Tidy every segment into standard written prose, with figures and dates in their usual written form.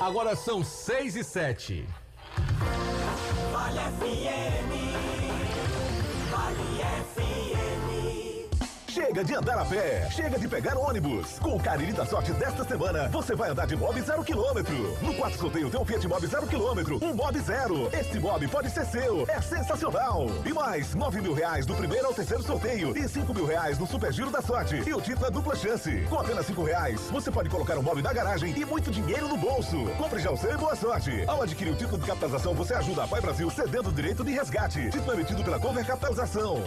Agora são 6:07. Vale FM. Vale FM. Chega de andar a pé, chega de pegar ônibus. Com o Cariri da Sorte desta semana, você vai andar de Mob 0 km. No quarto sorteio tem um Fiat Mobi 0 km, um Mob 0. Este Mob pode ser seu, é sensacional. E mais, R$9.000 do primeiro ao terceiro sorteio e R$5.000 no Super Giro da Sorte. E o título é dupla chance. Com apenas R$5, você pode colocar um Mob na garagem e muito dinheiro no bolso. Compre já o seu e boa sorte. Ao adquirir o título de capitalização, você ajuda a Pai Brasil cedendo o direito de resgate. Título emitido pela Cover Capitalização.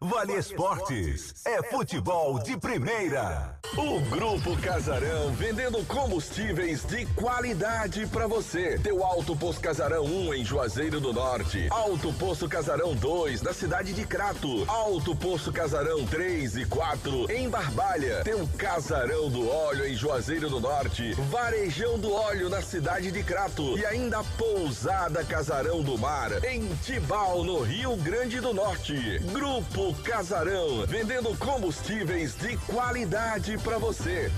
Vale Esportes é futebol de primeira. O Grupo Casarão, vendendo combustíveis de qualidade para você. Teu Alto Posto Casarão 1 em Juazeiro do Norte, Alto Posto Casarão 2 na cidade de Crato, Alto Posto Casarão 3 e 4 em Barbalha. Teu Casarão do Óleo em Juazeiro do Norte, Varejão do Óleo na cidade de Crato e ainda Pousada Casarão do Mar em Tibau, no Rio Grande do Norte. Grupo Casarão, vendendo combustíveis de qualidade para você.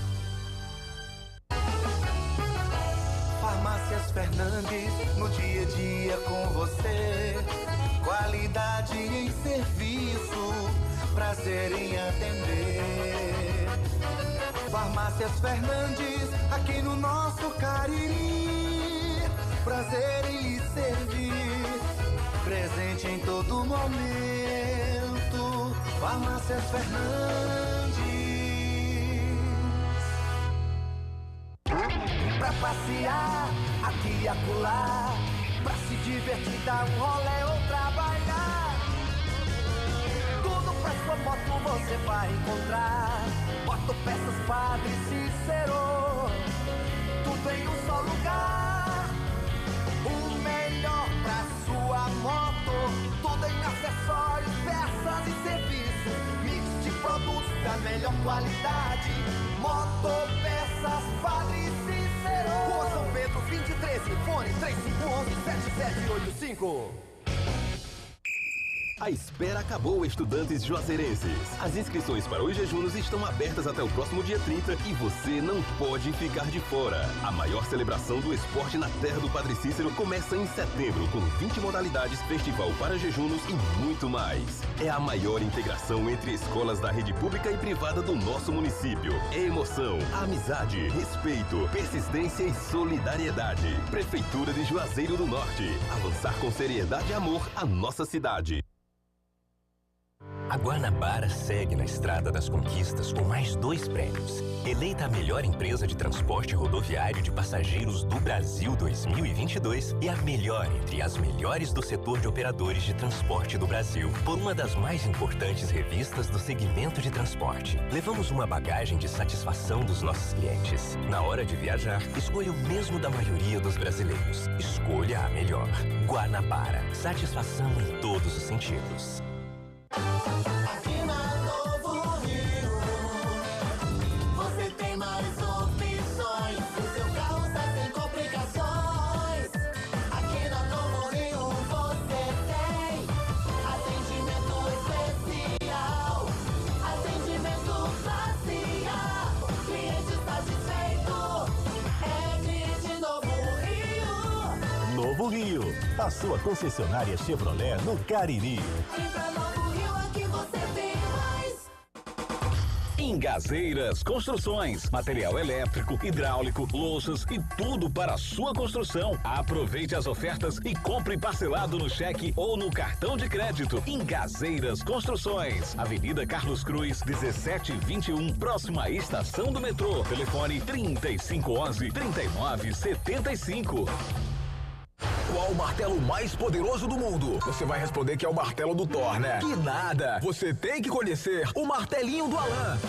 Farmácias Fernandes, no dia a dia com você. Qualidade em serviço, prazer em atender. Farmácias Fernandes, aqui no nosso Cariri. Prazer em lhe servir, presente em todo momento. Farmácias Fernandes. Pra passear, aqui e acolá, pra se divertir, dar um rolê ou trabalhar. Tudo pra sua moto você vai encontrar. Motopeças Padre Cícero, tudo em um só lugar. O melhor pra sua moto, tudo em acessórios, peças e serviços. Mix de produtos da melhor qualidade. Motopeças Padre Cícero, Rua São Pedro 2013, fone 3511-7785. A espera acabou, estudantes juazeirenses. As inscrições para os jejunos estão abertas até o próximo dia 30 e você não pode ficar de fora. A maior celebração do esporte na terra do Padre Cícero começa em setembro, com 20 modalidades, festival para jejunos e muito mais. É a maior integração entre escolas da rede pública e privada do nosso município. É emoção, amizade, respeito, persistência e solidariedade. Prefeitura de Juazeiro do Norte. Avançar com seriedade e amor a nossa cidade. A Guanabara segue na estrada das conquistas com mais 2 prêmios. Eleita a melhor empresa de transporte rodoviário de passageiros do Brasil 2022 e a melhor entre as melhores do setor de operadores de transporte do Brasil, por uma das mais importantes revistas do segmento de transporte. Levamos uma bagagem de satisfação dos nossos clientes. Na hora de viajar, escolha o mesmo da maioria dos brasileiros. Escolha a melhor. Guanabara. Satisfação em todos os sentidos. Aqui na Novo Rio, você tem mais opções. O seu carro está sem complicações. Aqui na Novo Rio você tem atendimento especial, atendimento facial. Cliente satisfeito é de Novo Rio. Novo Rio, a sua concessionária Chevrolet no Cariri. Engazeiras Construções, material elétrico, hidráulico, louças e tudo para a sua construção. Aproveite as ofertas e compre parcelado no cheque ou no cartão de crédito. Engazeiras Construções, Avenida Carlos Cruz, 1721, próxima à estação do metrô. Telefone 3511-3975. Qual o martelo mais poderoso do mundo? Você vai responder que é o martelo do Thor, né? Que nada! Você tem que conhecer o martelinho do Alan.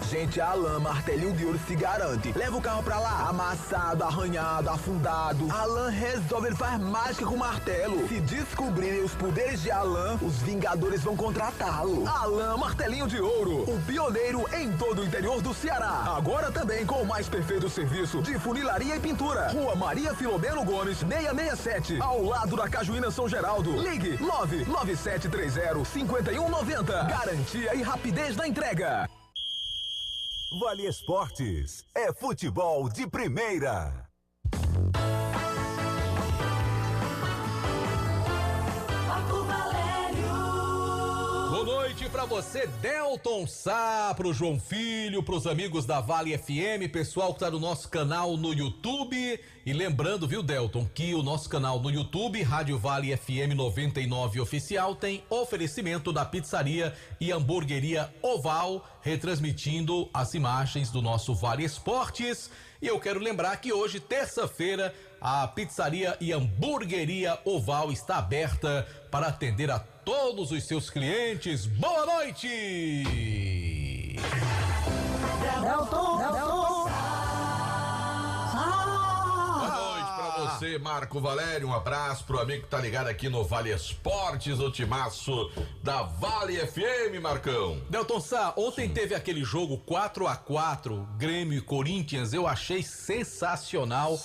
Gente, a Alan Martelinho de Ouro se garante. Leva o carro pra lá, amassado, arranhado, afundado. Alan resolve, ele faz mágica com o martelo. Se descobrirem os poderes de Alan, os Vingadores vão contratá-lo. Alan Martelinho de Ouro, o pioneiro em todo o interior do Ceará. Agora também com o mais perfeito serviço de funilaria e pintura. Rua Maria Filomeno Gomes, 667, ao lado da Cajuína São Geraldo. Ligue 99730-5190. Garantia e rapidez na entrega. Vale Esportes é futebol de primeira. Boa noite pra você, Delton Sá, pro João Filho, pros amigos da Vale FM, pessoal que tá no nosso canal no YouTube. E lembrando, viu, Delton, que o nosso canal no YouTube, Rádio Vale FM 99 Oficial, tem oferecimento da pizzaria e hamburgueria Oval, retransmitindo as imagens do nosso Vale Esportes. E eu quero lembrar que hoje, terça-feira, a pizzaria e hamburgueria Oval está aberta para atender a todos os seus clientes. Boa noite! Boa noite pra você, Marco Valério. Um abraço pro amigo que tá ligado aqui no Vale Esportes, o timaço da Vale FM, Marcão. Delton Sá, ontem teve aquele jogo 4-4, Grêmio e Corinthians. Eu achei sensacional.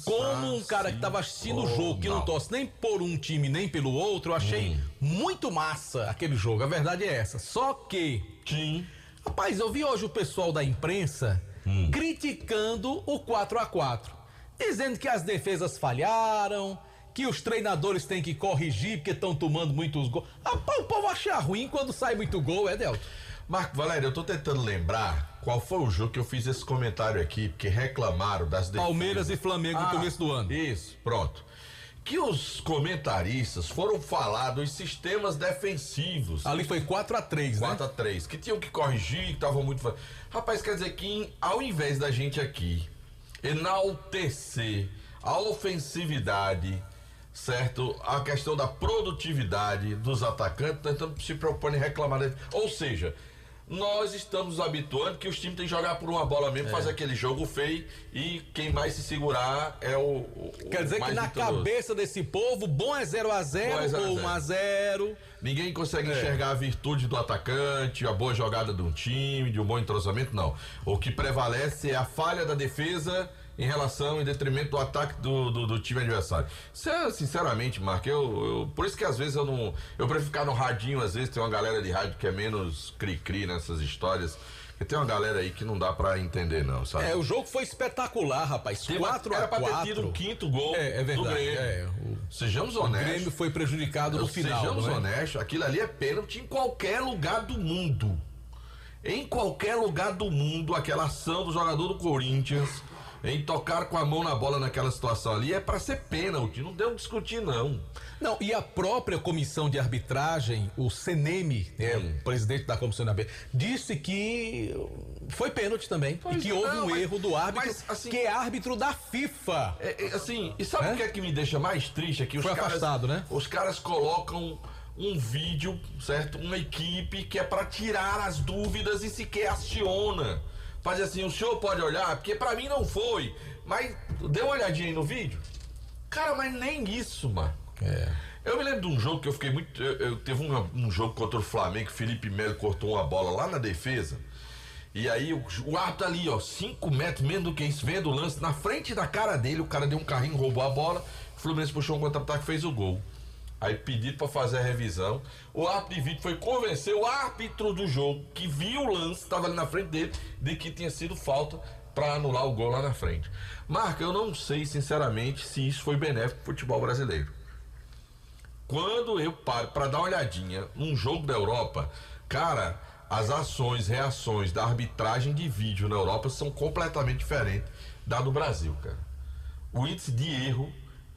Como um cara que tava assistindo o jogo, que não torce nem por um time nem pelo outro, eu achei muito massa aquele jogo. A verdade é essa. Só que, rapaz, eu vi hoje o pessoal da imprensa criticando o 4-4, dizendo que as defesas falharam, que os treinadores têm que corrigir porque estão tomando muitos gols. Rapaz, o povo acha ruim quando sai muito gol, Delton? Marco Valério, eu tô tentando lembrar qual foi o jogo que eu fiz esse comentário aqui, porque reclamaram das defesas. Palmeiras e Flamengo no começo do ano. Isso, pronto. Que os comentaristas foram falar dos sistemas defensivos. Ali foi 4-3, né? 4-3, que tinham que corrigir, que estavam muito... Rapaz, quer dizer que ao invés da gente aqui enaltecer a ofensividade, certo? A questão da produtividade dos atacantes, nós estamos se preocupando em reclamar. Ou seja, nós estamos habituando que os times têm que jogar por uma bola mesmo, fazer aquele jogo feio e quem mais se segurar é o Quer dizer que na cabeça desse povo, bom é 0-0 ou 1-0. Ninguém consegue enxergar a virtude do atacante, a boa jogada de um time, de um bom entrosamento, não. O que prevalece é a falha da defesa em relação, em detrimento do ataque do time adversário. Sinceramente, Marco, por isso que às vezes eu prefiro ficar no radinho, às vezes tem uma galera de rádio que é menos cri-cri nessas histórias, e tem uma galera aí que não dá pra entender não, sabe? O jogo foi espetacular, rapaz, 4-4. Era pra ter tido um quinto gol do Grêmio. Sejamos honestos. O Grêmio foi prejudicado no final. Sejamos honestos, aquilo ali é pênalti em qualquer lugar do mundo. Em qualquer lugar do mundo, aquela ação do jogador do Corinthians em tocar com a mão na bola naquela situação ali é pra ser pênalti, não deu o que discutir não. Não, e a própria comissão de arbitragem, o CNM, o presidente da comissão de arbitragem, disse que foi pênalti também, e que houve um erro do árbitro, assim, que é árbitro da FIFA. Assim, e sabe o que é que me deixa mais triste aqui? Foi afastado, né? Os caras colocam um vídeo, certo? Uma equipe que é pra tirar as dúvidas e sequer aciona. Faz assim, o senhor pode olhar, porque pra mim não foi, mas dê uma olhadinha aí no vídeo. Cara, mas nem isso, mano. Eu me lembro de um jogo que eu fiquei muito... Teve um jogo contra o Flamengo, Felipe Melo cortou uma bola lá na defesa, e aí o árbitro ali, ó, 5 metros, menos do que isso, vendo o lance, na frente da cara dele, o cara deu um carrinho, roubou a bola, o Fluminense puxou um contra-ataque e fez o gol. Aí pedido pra fazer a revisão, o árbitro de vídeo foi convencer o árbitro do jogo, que viu o lance, estava ali na frente dele, de que tinha sido falta pra anular o gol lá na frente. Marca, eu não sei sinceramente se isso foi benéfico pro futebol brasileiro. Quando eu paro pra dar uma olhadinha num jogo da Europa, cara, as ações, reações da arbitragem de vídeo na Europa são completamente diferentes da do Brasil, cara. O índice de erro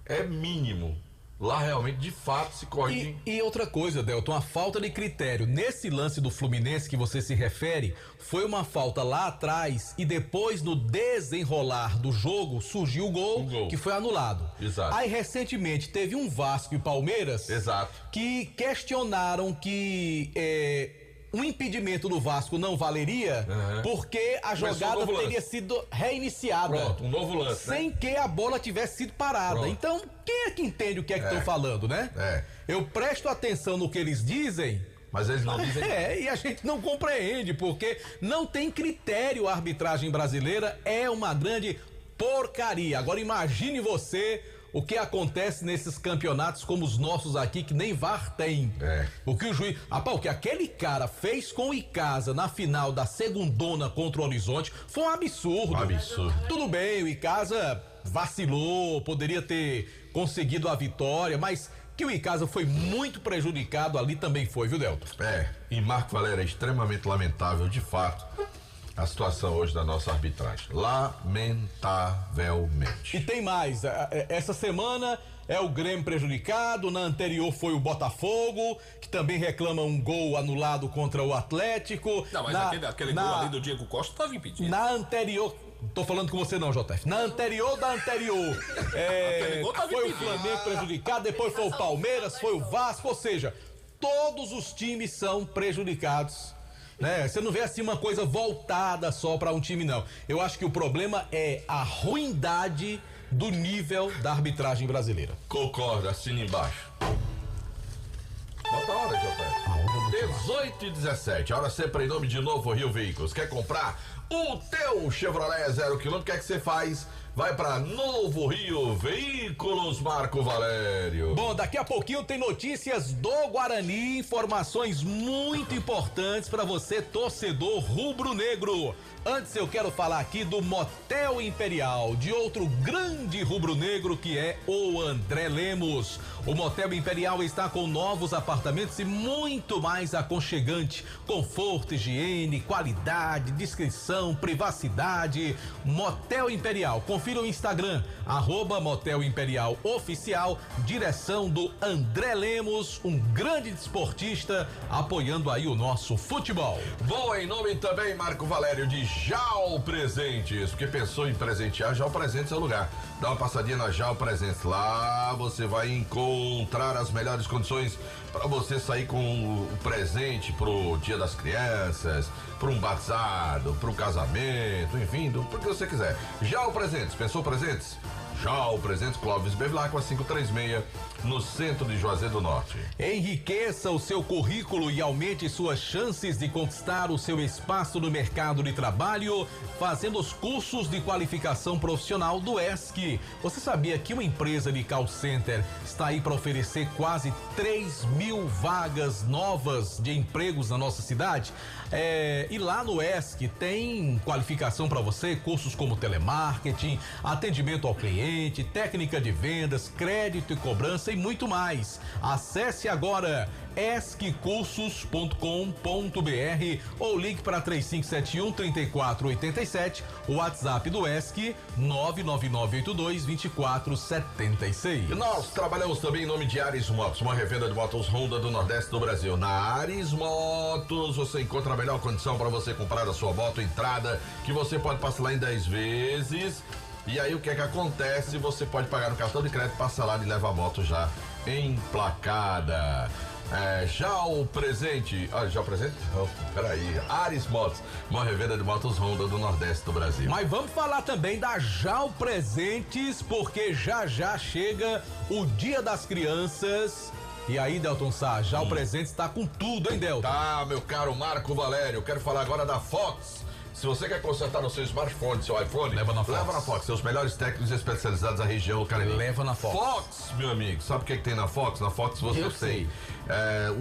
é mínimo. Lá realmente, de fato, se corrige. E outra coisa, Delton, a falta de critério. Nesse lance do Fluminense que você se refere, foi uma falta lá atrás e depois, no desenrolar do jogo, surgiu o gol. Que foi anulado. Exato. Aí, recentemente, teve um Vasco e Palmeiras. Exato. Que questionaram que um impedimento do Vasco não valeria porque a jogada teria sido reiniciada. Pronto, um novo lance, sem que a bola tivesse sido parada. Pronto. Então, quem é que entende o que é que estão falando, né? Eu presto atenção no que eles dizem, mas eles não dizem. E a gente não compreende, porque não tem critério. A arbitragem brasileira é uma grande porcaria. Agora imagine você o que acontece nesses campeonatos como os nossos aqui, que nem VAR tem. O que o juiz... Rapaz, o que aquele cara fez com o Icasa na final da segundona contra o Horizonte foi um absurdo. Tudo bem, o Icasa vacilou, poderia ter conseguido a vitória, mas que o Icasa foi muito prejudicado ali também foi, viu, Delton? E Marco Valério, é extremamente lamentável, de fato, a situação hoje da nossa arbitragem. Lamentavelmente. E tem mais, essa semana é o Grêmio prejudicado, na anterior foi o Botafogo, que também reclama um gol anulado contra o Atlético. Não, mas aquele gol ali do Diego Costa estava impedido. Na anterior... Tô falando com você não, JF. Na anterior da anterior, foi o Flamengo prejudicado, depois foi o Palmeiras, foi o Vasco, ou seja, todos os times são prejudicados, né? Você não vê assim uma coisa voltada só para um time, não. Eu acho que o problema é a ruindade do nível da arbitragem brasileira. Concordo, assina embaixo. Bota a hora, JF. 18h17, a hora sempre em nome de Novo Rio Veículos. Quer comprar o teu Chevrolet 0 km? O que é que você faz? Vai pra Novo Rio Veículos, Marco Valério. Bom, daqui a pouquinho tem notícias do Guarani, informações muito importantes para você, torcedor rubro-negro. Antes eu quero falar aqui do Motel Imperial, de outro grande rubro-negro que é o André Lemos. O Motel Imperial está com novos apartamentos e muito mais aconchegante. Conforto, higiene, qualidade, discrição, privacidade. Motel Imperial, confira o Instagram, @Motel Imperial Oficial, direção do André Lemos, um grande desportista, apoiando aí o nosso futebol. Bom, em nome também, Marco Valério, de Jau Presentes, porque pensou em presentear, Jau Presentes é o lugar. Dá uma passadinha na Jau Presentes, lá você vai encontrar as melhores condições para você sair com o presente pro Dia das Crianças, para um batizado, para um casamento, enfim, pro que você quiser. Jau Presentes, pensou presentes? Jau Presentes, Clóvis Bevilacqua 536, no centro de Juazeiro do Norte. Enriqueça o seu currículo e aumente suas chances de conquistar o seu espaço no mercado de trabalho, fazendo os cursos de qualificação profissional do ESC. Você sabia que uma empresa de call center está aí para oferecer quase 3.000 vagas novas de empregos na nossa cidade? E lá no ESC tem qualificação para você, cursos como telemarketing, atendimento ao cliente, técnica de vendas, crédito e cobrança e muito mais. Acesse agora esccursos.com.br ou ligue para 3571-3487, o WhatsApp do ESC 99982-2476. Nós trabalhamos também em nome de Ares Motos, uma revenda de motos Honda do Nordeste do Brasil. Na Ares Motos você encontra a melhor condição para você comprar a sua moto entrada, que você pode parcelar em 10 vezes. E aí o que é que acontece? Você pode pagar no cartão de crédito, parcelar e levar a moto já emplacada. Já o presente. Já o presente? Oh, peraí. Ares Motos, uma revenda de motos Honda do Nordeste do Brasil. Mas vamos falar também da Jau Presentes, porque já chega o Dia das Crianças. E aí, Delton Sá, Jau Presentes está com tudo, hein, Delton? Tá, meu caro Marco Valério, eu quero falar agora da Fox. Se você quer consertar no seu smartphone, seu iPhone, leva na Fox. Seus melhores técnicos especializados da região do Cariri. Leva na Fox. Fox, meu amigo. Sabe o que tem na Fox? Na Fox você tem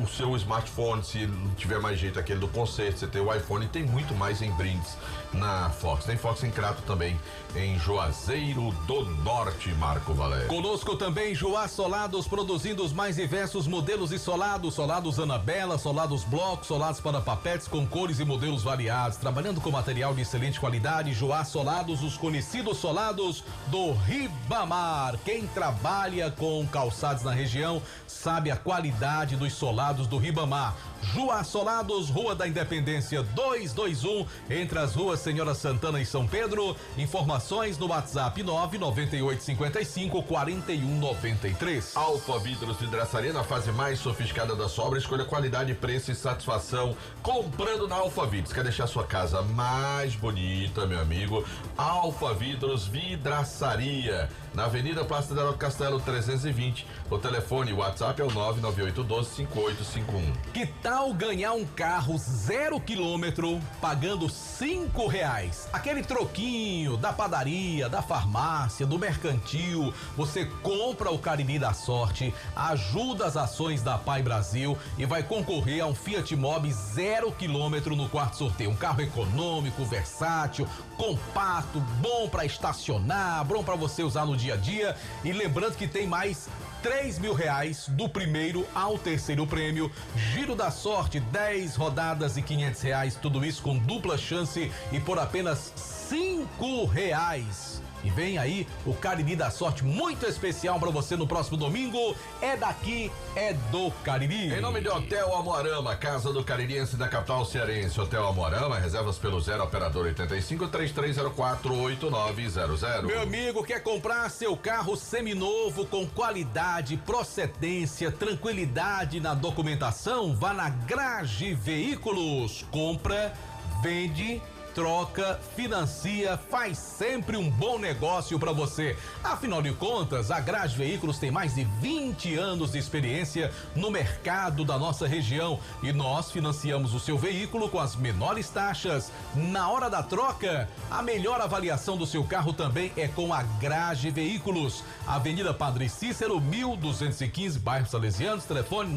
o seu smartphone, se não tiver mais jeito, aquele do conserto, você tem o iPhone, e tem muito mais em brindes na Fox. Tem Fox em Crato também, em Juazeiro do Norte, Marco Valério. Conosco também Joá Solados, produzindo os mais diversos modelos de solados. Solados Anabela, solados Bloco, solados para papetes com cores e modelos variados. Trabalhando com material de excelente qualidade, Joá Solados, os conhecidos solados do Ribamar. Quem trabalha com calçados na região sabe a qualidade dos solados do Ribamar. Joá Solados, Rua da Independência 221, entre as ruas Senhora Santana e São Pedro. Informações no WhatsApp 998554193. Alfa Vidros Vidraçaria, na fase mais sofisticada da sua obra. Escolha qualidade, preço e satisfação comprando na Alfa Vidros. Quer deixar sua casa mais mais bonita, meu amigo. Alfa Vidros Vidraçaria, na Avenida Praça do Castelo 320. O telefone, o WhatsApp é o 998125851. Que tal ganhar um carro 0 km pagando R$5? Aquele troquinho da padaria, da farmácia, do mercantil. Você compra o Cariri da Sorte, ajuda as ações da Pai Brasil e vai concorrer a um Fiat Mobi 0 km no quarto sorteio. Um carro econômico, versátil, compacto, bom para estacionar, bom para você usar no dia a dia. E lembrando que tem mais R$3.000 do primeiro ao terceiro prêmio. Giro da Sorte, 10 rodadas e R$500. Tudo isso com dupla chance e por apenas R$5. E vem aí o Cariri da Sorte muito especial para você no próximo domingo. É daqui, é do Cariri. Em nome de Hotel Amoarama, Casa do Caririense da capital cearense. Hotel Amoarama, reservas pelo 0 operador 85 3304 8900. Meu amigo, quer comprar seu carro seminovo com qualidade, procedência, tranquilidade na documentação? Vá na Grage Veículos. Compra, vende, troca, financia, faz sempre um bom negócio para você. Afinal de contas, a Grage Veículos tem mais de 20 anos de experiência no mercado da nossa região e nós financiamos o seu veículo com as menores taxas. Na hora da troca, a melhor avaliação do seu carro também é com a Grage Veículos. Avenida Padre Cícero, 1215, bairro Salesianos, telefone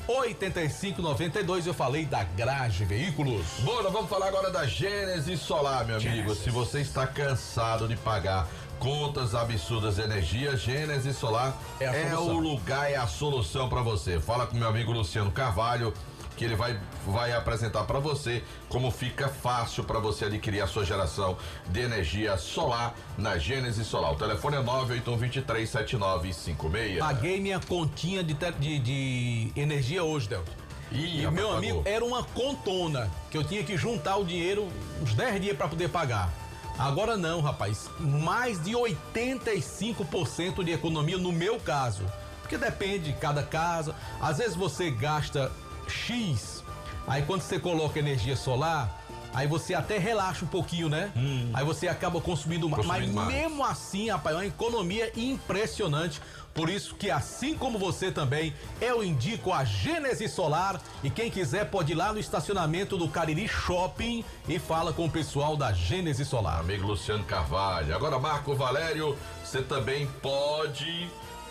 99208-8592. Eu falei da Grage Veículos. Bom, nós vamos falar agora da Gênesis Solar, meu amigo. Se você está cansado de pagar contas absurdas de energia, Gênesis Solar é o lugar, é a solução para você. Fala com meu amigo Luciano Carvalho, que ele vai apresentar para você como fica fácil para você adquirir a sua geração de energia solar na Gênesis Solar. O telefone é 981237956. Paguei minha continha de energia hoje, Delton. E meu amigo, era uma contona que eu tinha que juntar o dinheiro uns 10 dias para poder pagar. Agora não, rapaz, mais de 85% de economia no meu caso, porque depende de cada casa. Às vezes você gasta X, aí quando você coloca energia solar, aí você até relaxa um pouquinho, né? Aí você acaba consumindo mais. Mas mesmo assim, rapaz, é uma economia impressionante. Por isso que, assim como você também, eu indico a Gênesis Solar. E quem quiser pode ir lá no estacionamento do Cariri Shopping e fala com o pessoal da Gênesis Solar. Amigo Luciano Carvalho. Agora, Marco Valério,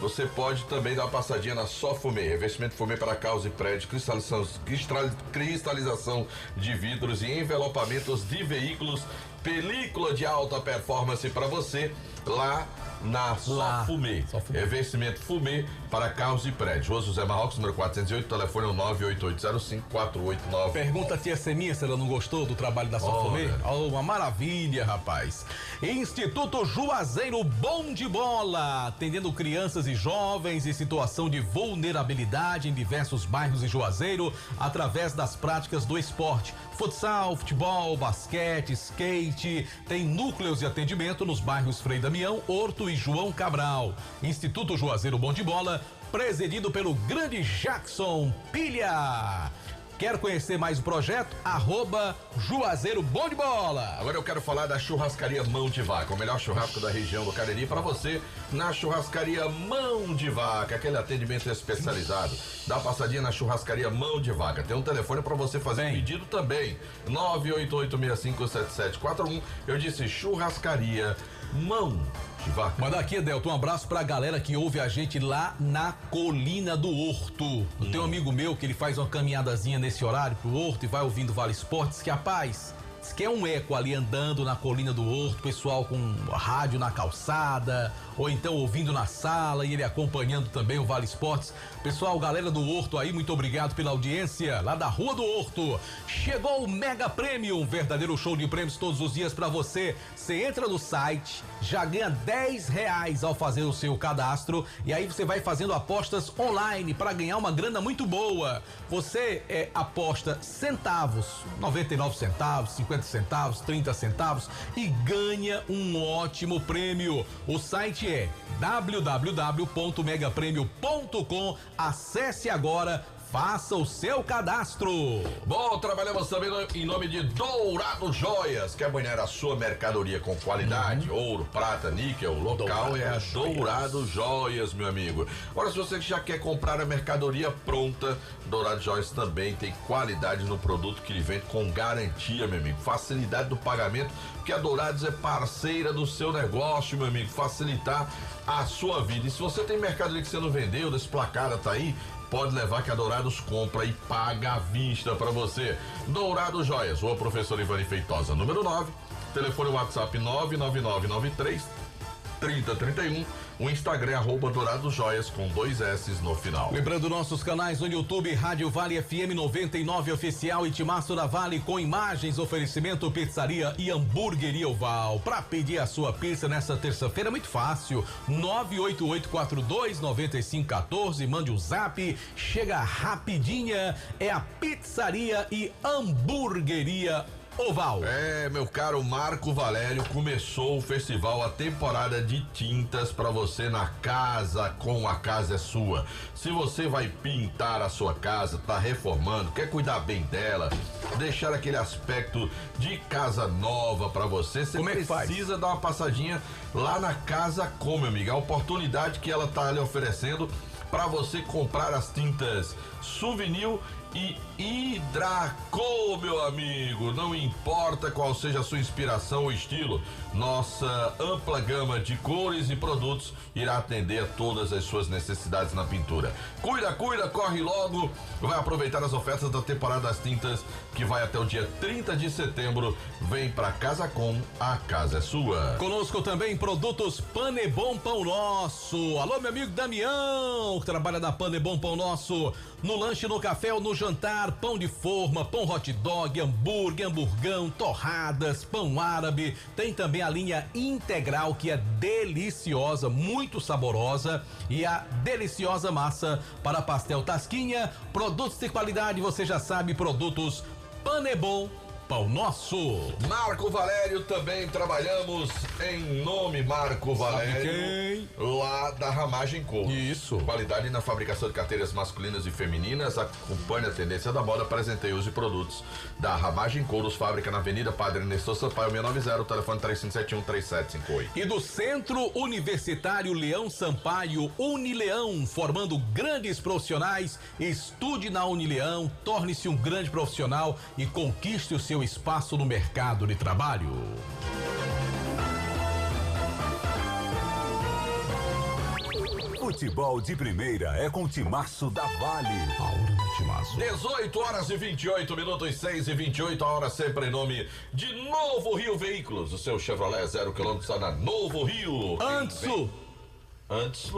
você pode também dar uma passadinha na Só Fumê, revestimento fumê para casa e prédio, cristalização de vidros e envelopamentos de veículos, película de alta performance para você lá na Só Fumê. Revestimento fumê para carros e prédios. Rua José Marrocos, número 408, telefone é 98805-489. Pergunta a tia Seminha se ela não gostou do trabalho da Só Fumê. Uma maravilha, rapaz. Instituto Juazeiro Bom de Bola, atendendo crianças e jovens em situação de vulnerabilidade em diversos bairros de Juazeiro, através das práticas do esporte. Futsal, futebol, basquete, skate. Tem núcleos de atendimento nos bairros Frei Damião, Horto e João Cabral. Instituto Juazeiro Bom de Bola, presidido pelo grande Jackson Pilha. Quer conhecer mais o projeto? @Juazeiro Bom de Bola. Agora eu quero falar da Churrascaria Mão de Vaca, o melhor churrasco da região do Cariri para você na Churrascaria Mão de Vaca, aquele atendimento especializado. Dá uma passadinha na Churrascaria Mão de Vaca. Tem um telefone para você fazer pedido também, 988657741. Eu disse Churrascaria Mão de Vaca. Manda aqui, Delton, um abraço pra galera que ouve a gente lá na Colina do Horto. Tem um amigo meu que ele faz uma caminhadazinha nesse horário pro Horto e vai ouvindo Vale Esportes, que rapaz, diz que é um eco ali andando na Colina do Horto, pessoal com rádio na calçada, ou então ouvindo na sala e ele acompanhando também o Vale Esportes. Pessoal, galera do Horto aí, muito obrigado pela audiência, lá da Rua do Horto. Chegou o Mega Prêmio, um verdadeiro show de prêmios todos os dias pra você. Você entra no site, já ganha R$10 ao fazer o seu cadastro e aí você vai fazendo apostas online para ganhar uma grana muito boa. Você aposta centavos, 99 centavos, 50 centavos, 30 centavos e ganha um ótimo prêmio. O site é www.megapremio.com. Acesse agora, Faça o seu cadastro. Bom, trabalhamos também em nome de Dourado Joias. Quer banhar a sua mercadoria com qualidade? Ouro, prata, níquel. O local é a Dourado Joias, meu amigo. Agora, se você já quer comprar a mercadoria pronta, Dourado Joias também tem qualidade no produto que ele vende com garantia, meu amigo. Facilidade do pagamento, porque a Dourados é parceira do seu negócio, meu amigo. Facilitar a sua vida. E se você tem mercadoria que você não vendeu, desplacada, tá aí, pode levar que a Dourados compra e paga à vista pra você. Dourado Joias, Rua Professor Ivani Feitosa, número 9. Telefone WhatsApp 99993-3031. O Instagram é @Dourado Joias com 2 S's no final. Lembrando nossos canais no YouTube, Rádio Vale FM 99 Oficial e Timaço da Vale com imagens, oferecimento, pizzaria e hamburgueria Oval. Pra pedir a sua pizza nessa terça-feira, muito fácil. 988429514, mande um zap, chega rapidinha. É a pizzaria e hamburgueria Oval. É, meu caro Marco Valério, começou o festival, a temporada de tintas pra você na casa com A Casa é Sua. Se você vai pintar a sua casa, tá reformando, quer cuidar bem dela, deixar aquele aspecto de casa nova pra você, você precisa dar uma passadinha lá na Casa Com, meu amigo. A oportunidade que ela tá lhe oferecendo pra você comprar as tintas Souvenir e Hidracol, meu amigo. Não importa qual seja a sua inspiração ou estilo, nossa ampla gama de cores e produtos irá atender a todas as suas necessidades na pintura. Cuida, corre logo, vai aproveitar as ofertas da temporada das tintas que vai até o dia 30 de setembro. Vem pra Casa Com, a casa é sua. Conosco também produtos Panebom Pão Nosso. Alô, meu amigo Damião, que trabalha na Panebom Pão Nosso. No lanche, no café ou no jantar, pão de forma, pão hot dog, hambúrguer, hamburgão, torradas, pão árabe. Tem também a linha integral, que é deliciosa, muito saborosa, e a deliciosa massa para pastel tasquinha. Produtos de qualidade, você já sabe, produtos Panebom Pão Nosso. Marco Valério, também trabalhamos em nome Marco Valério, lá da Ramagem Couros. Isso. Qualidade na fabricação de carteiras masculinas e femininas. Acompanhe a tendência da moda. Presenteie-os e produtos da Ramagem Couros, fábrica na Avenida Padre Nestor Sampaio 690, telefone 3571-3758. E do Centro Universitário Leão Sampaio, Unileão, formando grandes profissionais. Estude na Unileão, torne-se um grande profissional e conquiste o seu espaço no mercado de trabalho. Futebol de primeira é com o Timaço da Vale. A hora do Timaço. 18 horas e 28 minutos, 6:28, a hora sempre em nome de Novo Rio Veículos. O seu Chevrolet 0 km está na Novo Rio. Antes,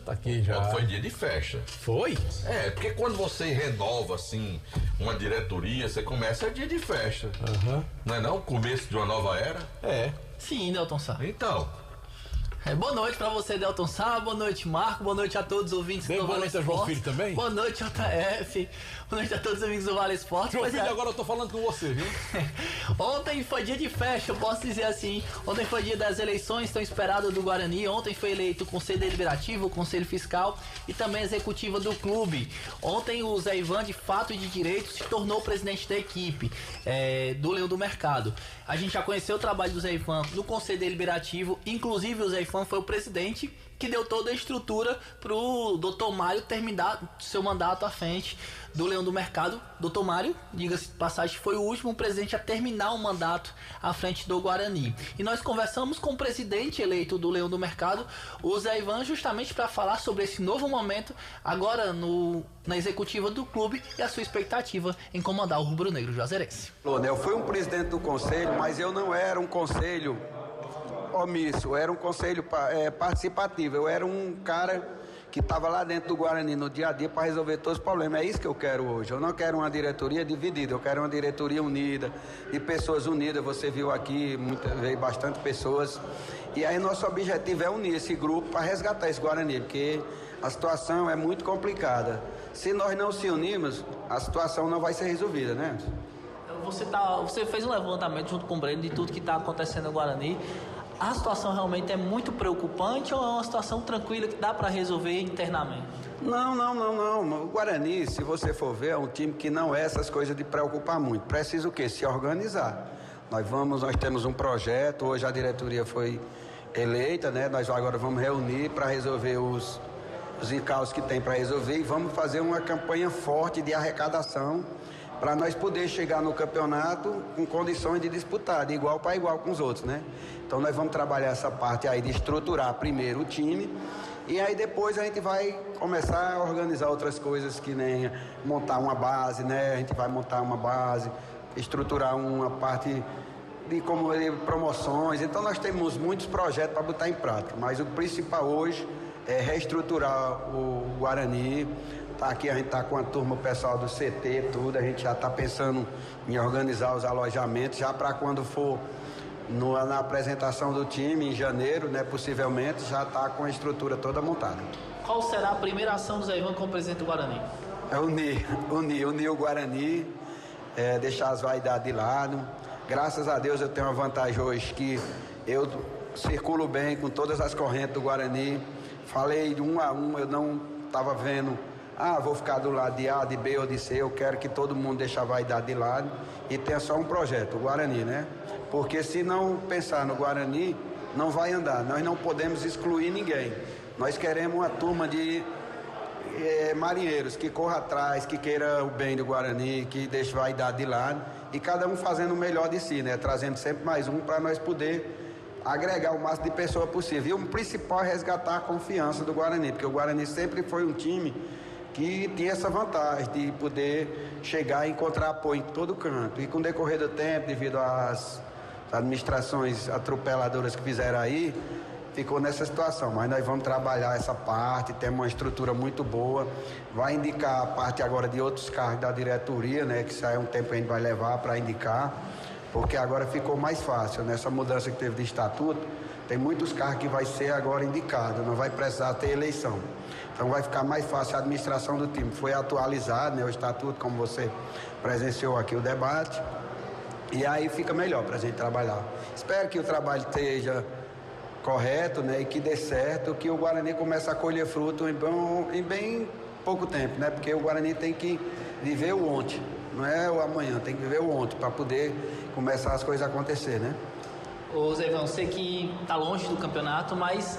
tá aqui já. Foi dia de festa. Foi? É, porque quando você renova, assim, uma diretoria, você começa dia de festa. Não é não? Começo de uma nova era? É. Sim, Delton Sá. Então. Boa noite pra você, Delton Sá, boa noite, Marco, boa noite a todos os ouvintes do Vale Esportes. João Filho também? Boa noite, JF, boa noite a todos os amigos do Vale Esportes. João Filho, agora eu tô falando com você, viu? Ontem foi dia de festa, eu posso dizer assim. Ontem foi dia das eleições tão esperadas do Guarani. Ontem foi eleito o Conselho Deliberativo, o Conselho Fiscal e também a Executiva do clube. Ontem o Zé Ivan, de fato e de direito, se tornou presidente da equipe do Leão do Mercado. A gente já conheceu o trabalho do Zé Ivan no Conselho Deliberativo, inclusive o Zé Ivan foi o presidente que deu toda a estrutura pro Dr. Mário terminar seu mandato à frente do Leão do Mercado. Dr. Mário, diga-se de passagem, foi o último presidente a terminar o mandato à frente do Guarani. E nós conversamos com o presidente eleito do Leão do Mercado, o Zé Ivan, justamente para falar sobre esse novo momento agora na executiva do clube e a sua expectativa em comandar o rubro-negro juazeirense. Eu fui um presidente do conselho, mas eu não era um conselho omisso, eu era um conselho participativo, eu era um cara que estava lá dentro do Guarani no dia a dia para resolver todos os problemas. É isso que eu quero hoje. Eu não quero uma diretoria dividida, eu quero uma diretoria unida, de pessoas unidas. Você viu aqui, veio bastante pessoas. E aí nosso objetivo é unir esse grupo para resgatar esse Guarani, porque a situação é muito complicada. Se nós não se unirmos, a situação não vai ser resolvida, né? Você fez um levantamento junto com o Breno de tudo que está acontecendo no Guarani. A situação realmente é muito preocupante ou é uma situação tranquila que dá para resolver internamente? Não. O Guarani, se você for ver, é um time que não é essas coisas de preocupar muito. Precisa o quê? Se organizar. Nós temos um projeto, hoje a diretoria foi eleita, né? Nós agora vamos reunir para resolver os encalços que tem para resolver e vamos fazer uma campanha forte de arrecadação para nós poder chegar no campeonato com condições de disputar, de igual para igual com os outros, né? Então nós vamos trabalhar essa parte aí de estruturar primeiro o time e aí depois a gente vai começar a organizar outras coisas, que nem montar uma base, né? A gente vai montar uma base, estruturar uma parte de promoções. Então nós temos muitos projetos para botar em prática, mas o principal hoje é reestruturar o Guarani. Aqui a gente está com a turma, o pessoal do CT, tudo, a gente já está pensando em organizar os alojamentos, já para quando for na apresentação do time, em janeiro, né, possivelmente, já está com a estrutura toda montada. Qual será a primeira ação do Zé Ivan como presidente do Guarani? É unir o Guarani, deixar as vaidades de lado. Graças a Deus eu tenho uma vantagem hoje, que eu circulo bem com todas as correntes do Guarani. Falei de um a um, eu não estava vendo, vou ficar do lado de A, de B ou de C. Eu quero que todo mundo deixe a vaidade de lado e tenha só um projeto, o Guarani, né? Porque se não pensar no Guarani, não vai andar. Nós não podemos excluir ninguém. Nós queremos uma turma de marinheiros que corra atrás, que queira o bem do Guarani, que deixe a vaidade de lado e cada um fazendo o melhor de si, né? Trazendo sempre mais um para nós poder agregar o máximo de pessoas possível. E o principal é resgatar a confiança do Guarani, porque o Guarani sempre foi um time que tinha essa vantagem de poder chegar e encontrar apoio em todo canto. E com o decorrer do tempo, devido às administrações atropeladoras que fizeram aí, ficou nessa situação. Mas nós vamos trabalhar essa parte, temos uma estrutura muito boa, vai indicar a parte agora de outros cargos da diretoria, né, que isso aí é um tempo que a gente vai levar para indicar, porque agora ficou mais fácil. Nessa mudança que teve de estatuto, tem muitos cargos que vai ser agora indicado, não vai precisar ter eleição. Então vai ficar mais fácil a administração do time. Foi atualizado, né, o estatuto, como você presenciou aqui o debate, e aí fica melhor para a gente trabalhar. Espero que o trabalho esteja correto, né, e que dê certo, que o Guarani comece a colher fruto em bem pouco tempo, né, porque o Guarani tem que viver o ontem, não é o amanhã, tem que viver o ontem para poder começar as coisas a acontecer, né? Ô Zé Ivan, sei que está longe do campeonato, mas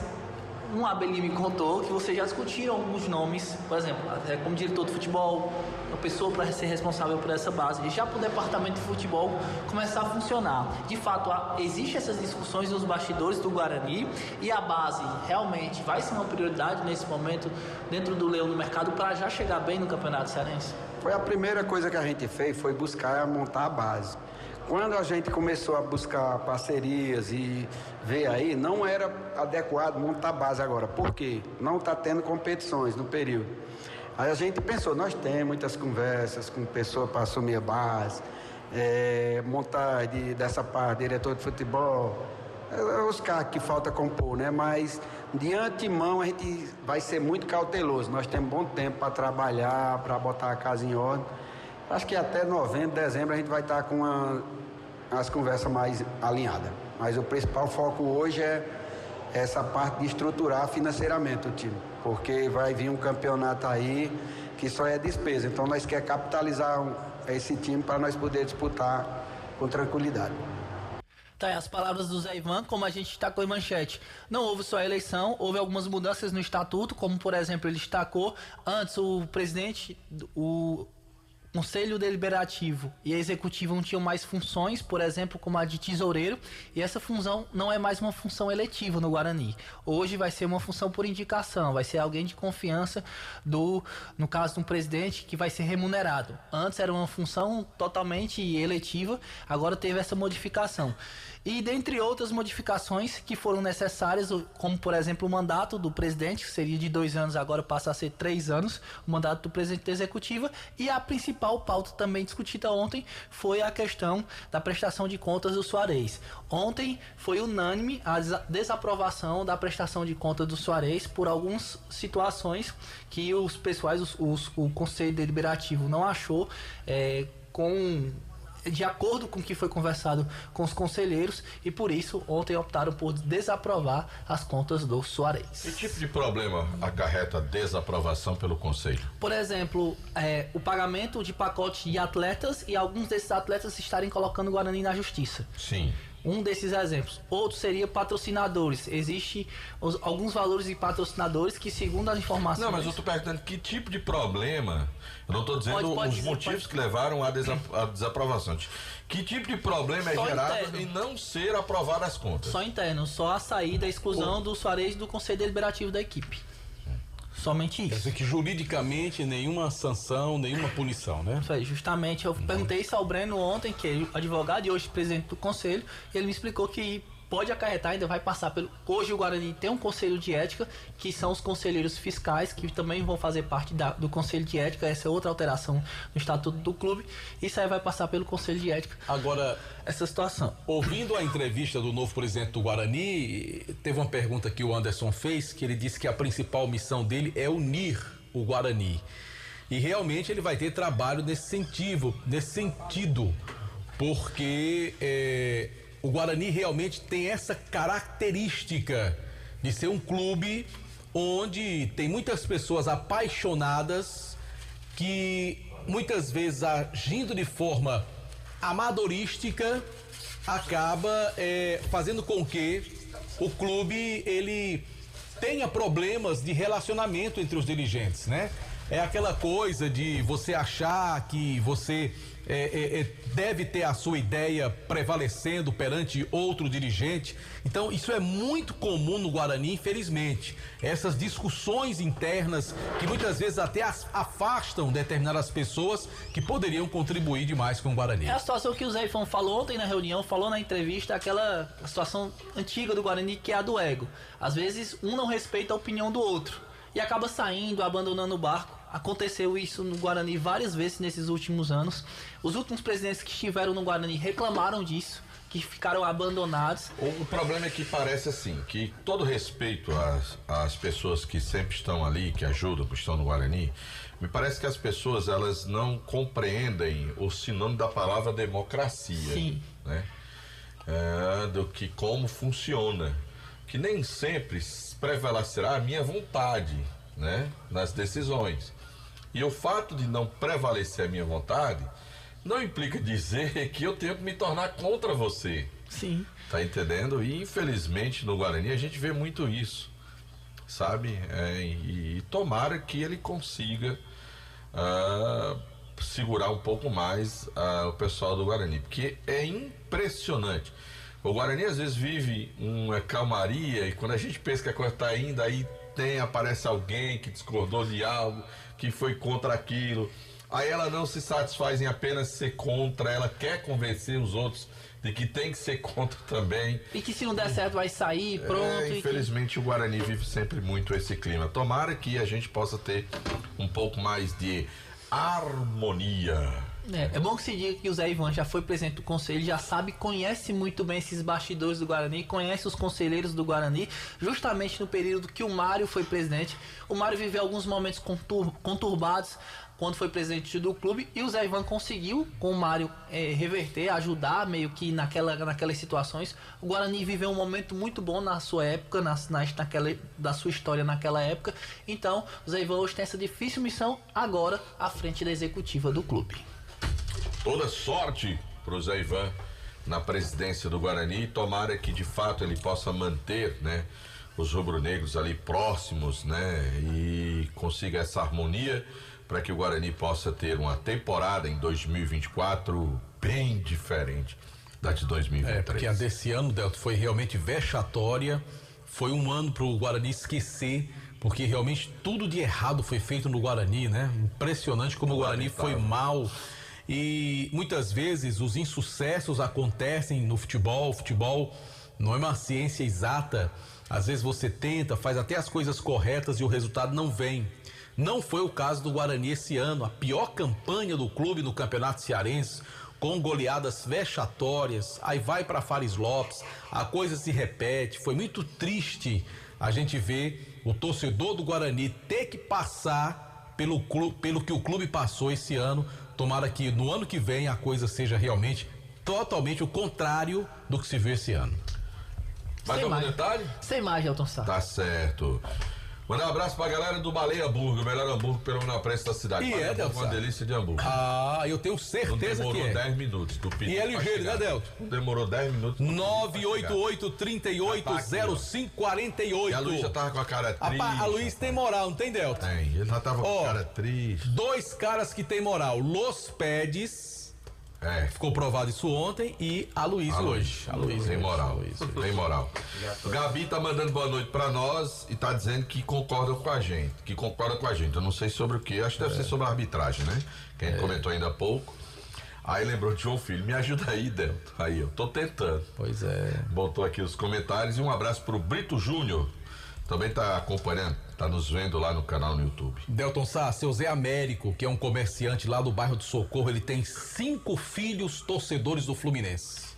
um Abelino me contou que vocês já discutiram alguns nomes, por exemplo, como diretor de futebol, uma pessoa para ser responsável por essa base, e já para o departamento de futebol começar a funcionar. De fato, existem essas discussões nos bastidores do Guarani e a base realmente vai ser uma prioridade nesse momento dentro do leão do mercado para já chegar bem no Campeonato Cearense? Foi a primeira coisa que a gente fez, foi buscar montar a base. Quando a gente começou a buscar parcerias e ver aí, não era adequado montar base agora. Por quê? Não está tendo competições no período. Aí a gente pensou, nós temos muitas conversas com pessoas para assumir a base, montar dessa parte, diretor de futebol, os cargos que falta compor, né? Mas de antemão a gente vai ser muito cauteloso. Nós temos bom tempo para trabalhar, para botar a casa em ordem. Acho que até novembro, dezembro a gente vai estar com as conversas mais alinhadas. Mas o principal foco hoje é essa parte de estruturar financeiramente o time. Porque vai vir um campeonato aí que só é despesa. Então nós queremos capitalizar esse time para nós poder disputar com tranquilidade. Tá, as palavras do Zé Ivan, como a gente destacou em manchete. Não houve só a eleição, houve algumas mudanças no estatuto, como por exemplo ele destacou, antes o presidente, o Conselho Deliberativo e Executivo não tinham mais funções, por exemplo, como a de tesoureiro, e essa função não é mais uma função eletiva no Guarani. Hoje vai ser uma função por indicação, vai ser alguém de confiança no caso de um presidente, que vai ser remunerado. Antes era uma função totalmente eletiva, agora teve essa modificação. E dentre outras modificações que foram necessárias, como por exemplo o mandato do presidente, que seria de 2 anos, agora passa a ser 3 anos, o mandato do presidente da executiva, e a principal pauta também discutida ontem foi a questão da prestação de contas do Suarez. Ontem foi unânime a desaprovação da prestação de contas do Suarez por algumas situações que os pessoais, o Conselho Deliberativo não achou de acordo com o que foi conversado com os conselheiros, e por isso ontem optaram por desaprovar as contas do Suarez. Que tipo de problema acarreta a desaprovação pelo conselho? Por exemplo, o pagamento de pacotes de atletas e alguns desses atletas estarem colocando o Guarani na justiça. Sim. Um desses exemplos. Outro seria patrocinadores. Existem alguns valores de patrocinadores que, segundo as informações... Não, mas eu estou perguntando que tipo de problema. Eu não estou dizendo os motivos que levaram à desaprovação. Que tipo de problema é gerado em não ser aprovada as contas? Só interno, só a saída, a exclusão do Suarez do Conselho Deliberativo da equipe. Somente isso. Quer dizer que juridicamente nenhuma sanção, nenhuma punição, né? Isso aí, justamente. Eu perguntei isso ao Breno ontem, que é advogado e hoje presidente do conselho, e ele me explicou que pode acarretar, ainda vai passar pelo... Hoje o Guarani tem um conselho de ética, que são os conselheiros fiscais, que também vão fazer parte do conselho de ética. Essa é outra alteração no estatuto do clube. Isso aí vai passar pelo conselho de ética. Agora, essa situação. Ouvindo a entrevista do novo presidente do Guarani, teve uma pergunta que o Anderson fez, que ele disse que a principal missão dele é unir o Guarani. E realmente ele vai ter trabalho nesse sentido, porque o Guarani realmente tem essa característica de ser um clube onde tem muitas pessoas apaixonadas que muitas vezes, agindo de forma amadorística, acaba fazendo com que o clube ele tenha problemas de relacionamento entre os dirigentes, né? É aquela coisa de você achar que você deve ter a sua ideia prevalecendo perante outro dirigente. Então isso é muito comum no Guarani, infelizmente. Essas discussões internas que muitas vezes até afastam determinadas pessoas que poderiam contribuir demais com o Guarani. É a situação que o Zé Ifão falou ontem na reunião, falou na entrevista, aquela situação antiga do Guarani, que é a do ego. Às vezes um não respeita a opinião do outro e acaba saindo, abandonando o barco. Aconteceu isso no Guarani várias vezes nesses últimos anos. Os últimos presidentes que estiveram no Guarani reclamaram disso, que ficaram abandonados. O problema é que parece assim, que todo respeito às pessoas que sempre estão ali, que ajudam, que estão no Guarani, me parece que as pessoas, elas não compreendem o sinônimo da palavra democracia. Sim. Né? Do que como funciona. Que nem sempre prevalecerá a minha vontade, né, nas decisões. E o fato de não prevalecer a minha vontade não implica dizer que eu tenho que me tornar contra você. Sim. Tá entendendo? E infelizmente no Guarani a gente vê muito isso, sabe? E tomara que ele consiga segurar um pouco mais o pessoal do Guarani, porque é impressionante. O Guarani às vezes vive uma calmaria, e quando a gente pensa que a coisa tá indo, aí aparece alguém que discordou de algo, que foi contra aquilo. Aí ela não se satisfaz em apenas ser contra, ela quer convencer os outros de que tem que ser contra também. E que se não der certo vai sair, pronto. Infelizmente o Guarani vive sempre muito esse clima. Tomara que a gente possa ter um pouco mais de harmonia. É bom que se diga que o Zé Ivan já foi presidente do conselho, já sabe, conhece muito bem esses bastidores do Guarani, conhece os conselheiros do Guarani, justamente no período que o Mário foi presidente. O Mário viveu alguns momentos conturbados quando foi presidente do clube, e o Zé Ivan conseguiu, com o Mário, reverter, ajudar meio que naquelas situações. O Guarani viveu um momento muito bom na sua época, da sua história naquela época. Então, o Zé Ivan hoje tem essa difícil missão agora à frente da executiva do clube. Toda sorte pro Zé Ivan na presidência do Guarani, tomara que de fato ele possa manter, né, os rubro-negros ali próximos, né, e consiga essa harmonia para que o Guarani possa ter uma temporada em 2024 bem diferente da de 2023. Porque a desse ano, Delto, foi realmente vexatória, foi um ano pro Guarani esquecer, porque realmente tudo de errado foi feito no Guarani, né? Impressionante como o Guarani foi mal. E muitas vezes os insucessos acontecem no futebol. O futebol não é uma ciência exata. Às vezes você tenta, faz até as coisas corretas e o resultado não vem. Não foi o caso do Guarani esse ano. A pior campanha do clube no Campeonato Cearense, com goleadas vexatórias. Aí vai para Fares Lopes, a coisa se repete. Foi muito triste a gente ver o torcedor do Guarani ter que passar pelo que o clube passou esse ano. Tomara que no ano que vem a coisa seja realmente totalmente o contrário do que se viu esse ano. Mais algum detalhe? Sem imagem, Elton Sá. Tá certo. Mandar um abraço pra galera do Baleia Hambúrguer, o melhor hambúrguer pelo menos na preço da cidade. E é, Delton. Uma delícia de hambúrguer. Ah, eu tenho certeza que é. Demorou 10 minutos do pedido. E é ligeiro, né, Delton? Demorou 10 minutos. 988-38-0548. E a Luiz já tava com a cara triste. A Luiz tem moral, não tem, Delton? Tem, ele já tava com a cara triste. 2 caras que tem moral. Los Pedes. Ficou provado isso ontem. E a Luiz hoje. A Luiz tem moral. Tem moral. O Gabi tá mandando boa noite pra nós e tá dizendo que concorda com a gente. Eu não sei sobre o que. Acho que deve ser sobre a arbitragem, né? Que a gente comentou ainda há pouco. Aí lembrou de João Filho. Me ajuda aí, Delton. Aí, eu tô tentando. Pois é. Botou aqui os comentários. E um abraço pro Brito Júnior. Também tá acompanhando, tá nos vendo lá no canal no YouTube. Delton Sá, seu Zé Américo, que é um comerciante lá do bairro do Socorro, ele tem 5 filhos torcedores do Fluminense.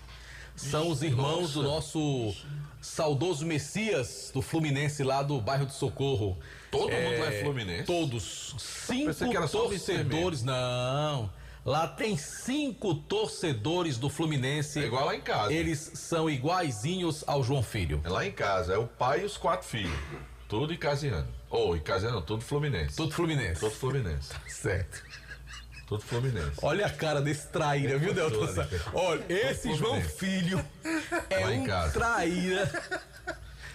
São os irmãos do nosso saudoso Messias do Fluminense lá do bairro do Socorro. Todo mundo lá é Fluminense? Todos. 5 só torcedores, não. Lá tem 5 torcedores do Fluminense. É igual lá em casa. Eles são iguaizinhos ao João Filho. É lá em casa, é o pai e os 4 filhos. Tudo icasiano. Icasiano, tudo Fluminense. Tudo Fluminense. Tudo Fluminense. Certo. Tudo Fluminense. Olha a cara desse traíra, viu, Delton Sá? Olha, esse João Filho é um traíra.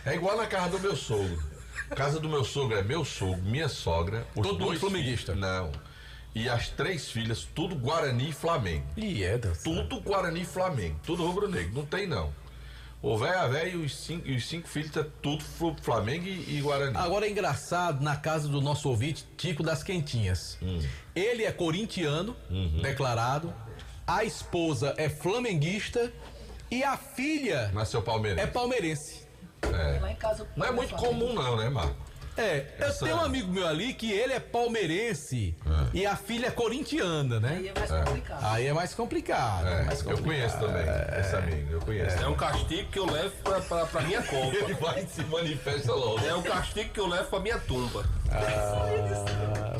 É igual na casa do meu sogro. A casa do meu sogro é meu sogro, minha sogra. Todo mundo flamenguista? Não. E as 3 filhas, tudo Guarani e Flamengo. Tudo Guarani e Flamengo. Tudo rubro-negro. Não tem, não. O velho e os 5 filhos, é tudo Flamengo e Guarani. Agora é engraçado, na casa do nosso ouvinte, Tico das Quentinhas. Ele é corintiano, declarado. A esposa é flamenguista. E a filha... Nasceu palmeirense. É palmeirense. Lá em casa, não é muito comum, não, né, Marco? Eu tenho um amigo meu ali que ele é palmeirense e a filha é corintiana, né? Aí é mais complicado. Aí é mais complicado. Eu conheço também esse amigo, eu conheço. É um castigo que eu levo pra minha conta. Ele vai e se manifesta logo. É um castigo que eu levo pra minha tumba.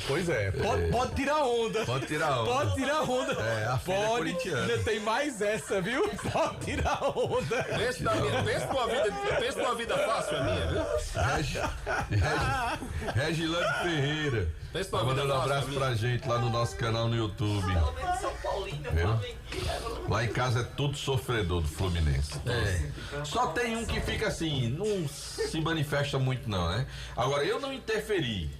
Pois é. Pode tirar onda. Pode tirar onda. Pode tirar onda. A filha é corintiana. Ainda tem mais essa, viu? Pode tirar onda. Pensa numa vida fácil a minha, viu? Regilane Ferreira. Tá mandando um abraço pra gente lá no nosso canal no YouTube. Lá em casa é tudo sofredor do Fluminense. Só tem um que fica assim, não se manifesta muito não, né? Agora, eu não interferi,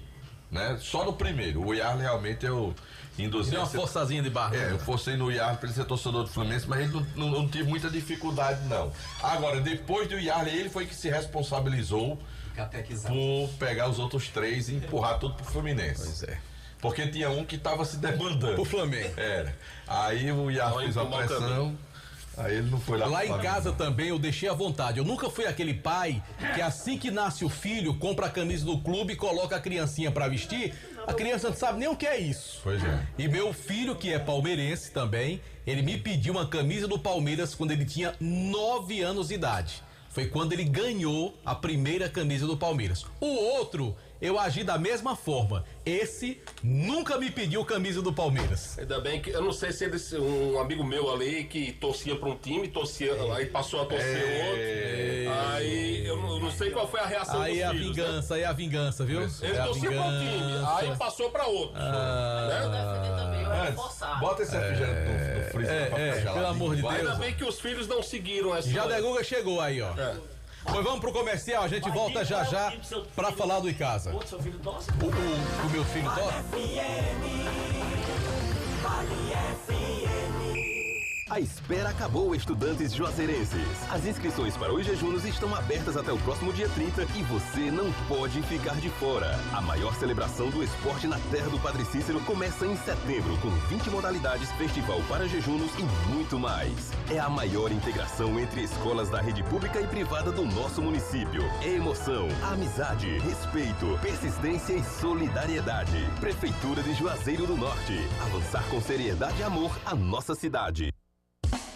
né? Só no primeiro. O Yarley realmente eu induzi. Deu uma forçazinha de barra. Eu forcei no Yarley pra ele ser torcedor do Fluminense, mas ele não tive muita dificuldade, não. Agora, depois do Yarley, ele foi que se responsabilizou por pegar os outros 3 e empurrar tudo pro Fluminense. Pois é. Porque tinha um que tava se demandando. Pro Flamengo. Era. Aí o Iar fez a pressão. Aí ele não foi lá. Lá em casa também eu deixei à vontade. Eu nunca fui aquele pai que assim que nasce o filho, compra a camisa do clube e coloca a criancinha pra vestir. A criança não sabe nem o que é isso. Pois é. E meu filho, que é palmeirense também, ele me pediu uma camisa do Palmeiras quando ele tinha 9 anos de idade. Foi quando ele ganhou a primeira camisa do Palmeiras. O outro, eu agi da mesma forma. Esse nunca me pediu camisa do Palmeiras. Ainda bem que, eu não sei se um amigo meu ali que torcia pra um time, aí passou a torcer outro. Aí eu não sei qual foi a reação dos filhos. Aí é a vingança, viu? Ele torcia pra um time, aí passou pra outro. Bota esse refrigerante no freezer pra ficar gelado. Pelo amor de Deus. Ainda bem que os filhos não seguiram essa. Jadeguga chegou aí, ó. Pois vamos pro comercial, a gente volta já pra falar do Icasa. O meu filho tosse? A espera acabou, estudantes juazeirenses. As inscrições para os jejunos estão abertas até o próximo dia 30 e você não pode ficar de fora. A maior celebração do esporte na terra do Padre Cícero começa em setembro, com 20 modalidades, festival para jejunos e muito mais. É a maior integração entre escolas da rede pública e privada do nosso município. É emoção, amizade, respeito, persistência e solidariedade. Prefeitura de Juazeiro do Norte. Avançar com seriedade e amor a nossa cidade.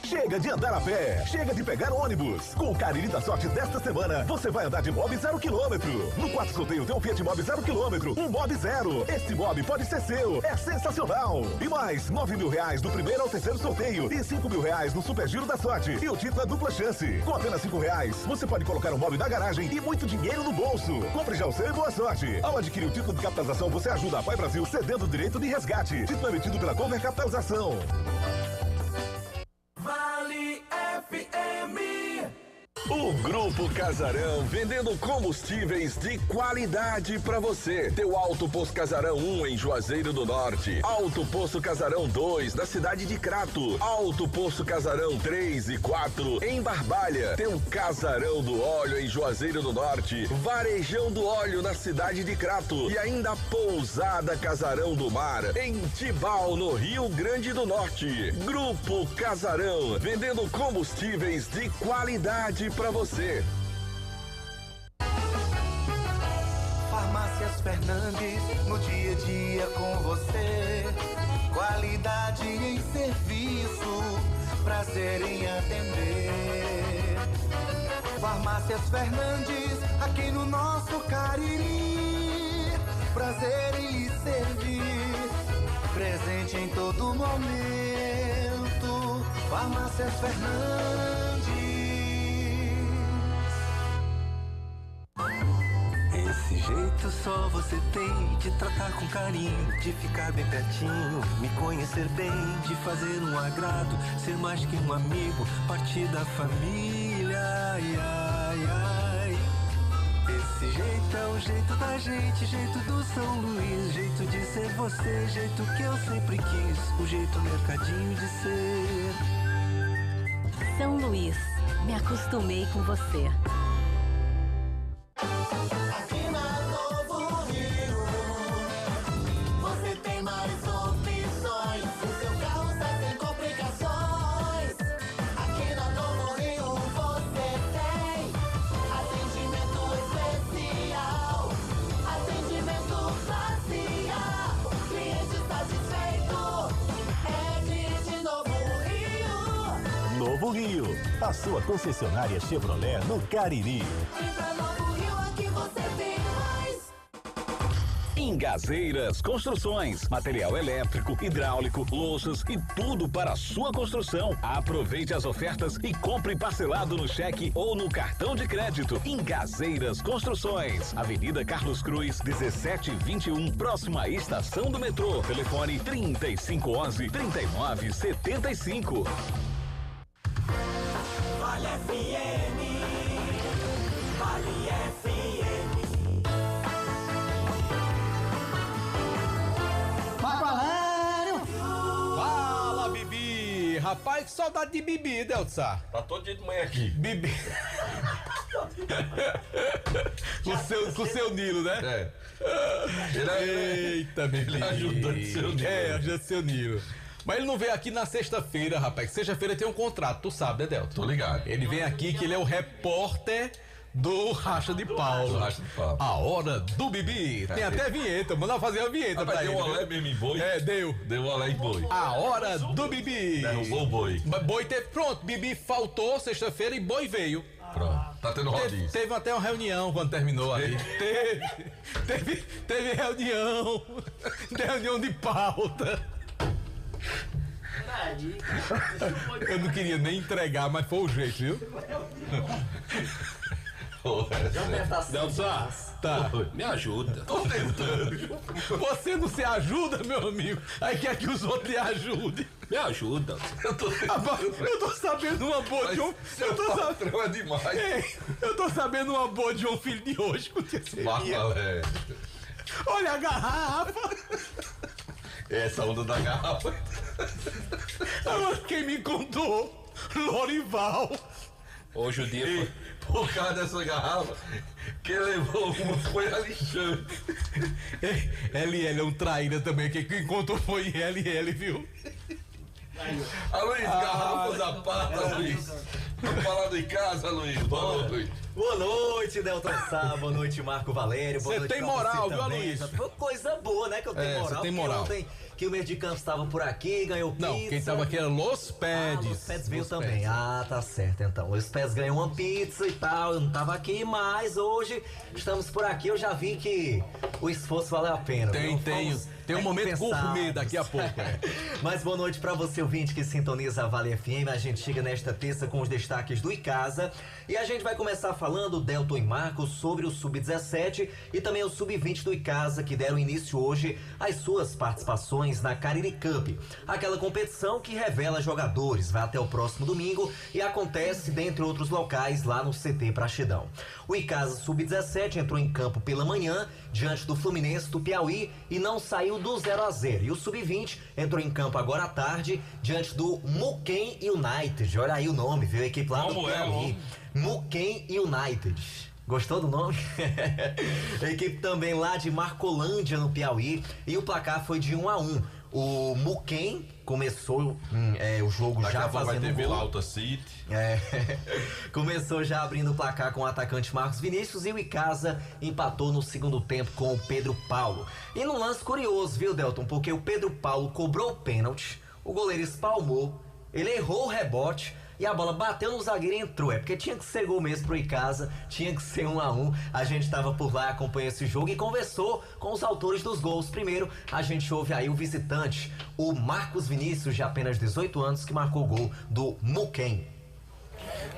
Chega de andar a pé, chega de pegar ônibus. Com o Cariri da Sorte desta semana, você vai andar de Mobi 0 km. No 4 sorteio tem um Fiat Mobi 0 km, um Mobi 0. Este Mobi pode ser seu, é sensacional. E mais, R$9.000 do primeiro ao terceiro sorteio e R$5.000 no Super Giro da Sorte. E o título é dupla chance. Com apenas R$5, você pode colocar um Mobi na garagem e muito dinheiro no bolso. Compre já o seu e boa sorte. Ao adquirir o título de capitalização, você ajuda a Pai Brasil cedendo o direito de resgate. Título emitido pela Cover Capitalização. Vale FM. O Grupo Casarão, vendendo combustíveis de qualidade pra você. Teu Alto Posto Casarão 1 em Juazeiro do Norte. Alto Posto Casarão 2 na cidade de Crato. Alto Posto Casarão 3 e 4 em Barbalha. Teu Casarão do Óleo em Juazeiro do Norte. Varejão do Óleo na cidade de Crato. E ainda Pousada Casarão do Mar em Tibau, no Rio Grande do Norte. Grupo Casarão, vendendo combustíveis de qualidade pra você. Farmácias Fernandes, no dia a dia com você. Qualidade em serviço, prazer em atender. Farmácias Fernandes, aqui no nosso Cariri. Prazer em lhe servir, presente em todo momento. Farmácias Fernandes. Esse jeito só você tem de tratar com carinho, de ficar bem pertinho, me conhecer bem, de fazer um agrado, ser mais que um amigo, partir da família. Ai, ai, ai. Esse jeito é o jeito da gente, jeito do São Luís, jeito de ser você, jeito que eu sempre quis, o jeito mercadinho de ser. São Luís, me acostumei com você. Aqui na Novo Rio, você tem mais opções. O seu carro está sem complicações. Aqui na Novo Rio você tem atendimento especial, atendimento facial. O cliente está satisfeito. É de Novo Rio. Novo Rio, a sua concessionária Chevrolet no Cariri. Vem pra Novo Rio, aqui você tem mais. Engazeiras Construções, material elétrico, hidráulico, louças e tudo para a sua construção. Aproveite as ofertas e compre parcelado no cheque ou no cartão de crédito. Engazeiras Construções, Avenida Carlos Cruz, 1721, próxima à estação do metrô. Telefone 3511-3975. Vale FM. Vale FM. Marco Valério! Fala, Bibi! Rapaz, que saudade de Bibi, Delsa. Tá todo dia de manhã aqui. Bibi. com o seu Nilo, né? Eita, Bibi. Ele ajuda o seu Nilo. Ajuda o seu Nilo. Mas ele não veio aqui na sexta-feira, rapaz. Sexta-feira tem um contrato, tu sabe, né, Delton? Tô ligado. Ele vem aqui que ele é o repórter do Racha de Paulo. A hora do Bibi. Tem até vinheta, manda fazer a vinheta pra ele. Deu olé mesmo em boi? Deu. Deu olé em boi. A hora do Bibi. Derrubou o boi. Boi teve, pronto, Bibi faltou sexta-feira e boi veio. Pronto, tá tendo rodízio. Teve até uma reunião quando terminou ali. Teve reunião. Reunião de pauta. Eu não queria nem entregar, mas foi o jeito, viu? Delsa, tá. Me ajuda. Tô tentando. Você não se ajuda, meu amigo? Aí quer que os outros lhe ajudem. Me ajuda. Eu tô sabendo uma boa de um. É demais. Eu tô sabendo uma boa de um filho de hoje com Olha a garrafa. Essa onda da garrafa. Agora quem me contou? Lorival. Hoje o dia foi. Por causa dessa garrafa, quem levou uma foi Alexandre. LL é um traíra também, quem encontrou foi LL, viu? Luiz, garrafas à parte, Luiz. Tô falando em casa, Luiz. Boa noite. Boa noite, Delton Sá, boa noite, Marco Valério. Você tem moral, viu, Aloysio? Foi coisa boa, né, que eu tenho moral. Você tem moral. Ontem que o meio de campo estava por aqui, ganhou pizza. Não, quem estava aqui era Los Peds. Los Peds veio também. Tá certo, então. Os Peds ganhou uma pizza e tal, eu não tava aqui, mas hoje estamos por aqui, eu já vi que o esforço valeu a pena. Tem um momento gourmet daqui a pouco. Mas boa noite pra você, ouvinte, que sintoniza a Vale FM. A gente chega nesta terça com os destaques do Icasa. E a gente vai começar falando, Delton e Marcos, sobre o Sub-17 e também o Sub-20 do Icasa, que deram início hoje às suas participações na Cariri Cup. Aquela competição que revela jogadores, vai até o próximo domingo e acontece, dentre outros locais, lá no CT Praxedão. O Icasa Sub-17 entrou em campo pela manhã, diante do Fluminense do Piauí, e não saiu do 0-0. E o Sub-20 entrou em campo agora à tarde, diante do Muquem United. Olha aí o nome, viu? A equipe lá do Piauí. Muquem United. Gostou do nome? A equipe também lá de Marcolândia, no Piauí. E o placar foi de 1-1. O Muquem começou o jogo Daqui já fazendo vai ter gol. Vila Alta City. Começou já abrindo o placar com o atacante Marcos Vinícius e o Icasa empatou no segundo tempo com o Pedro Paulo. E num lance curioso, viu, Delton? Porque o Pedro Paulo cobrou o pênalti, o goleiro espalmou, ele errou o rebote e a bola bateu no zagueiro e entrou. É porque tinha que ser gol mesmo pro Icasa, tinha que ser 1-1. A gente tava por lá, acompanhou esse jogo e conversou com os autores dos gols. Primeiro, a gente ouve aí o visitante, o Marcos Vinícius, de apenas 18 anos, que marcou o gol do Muquem.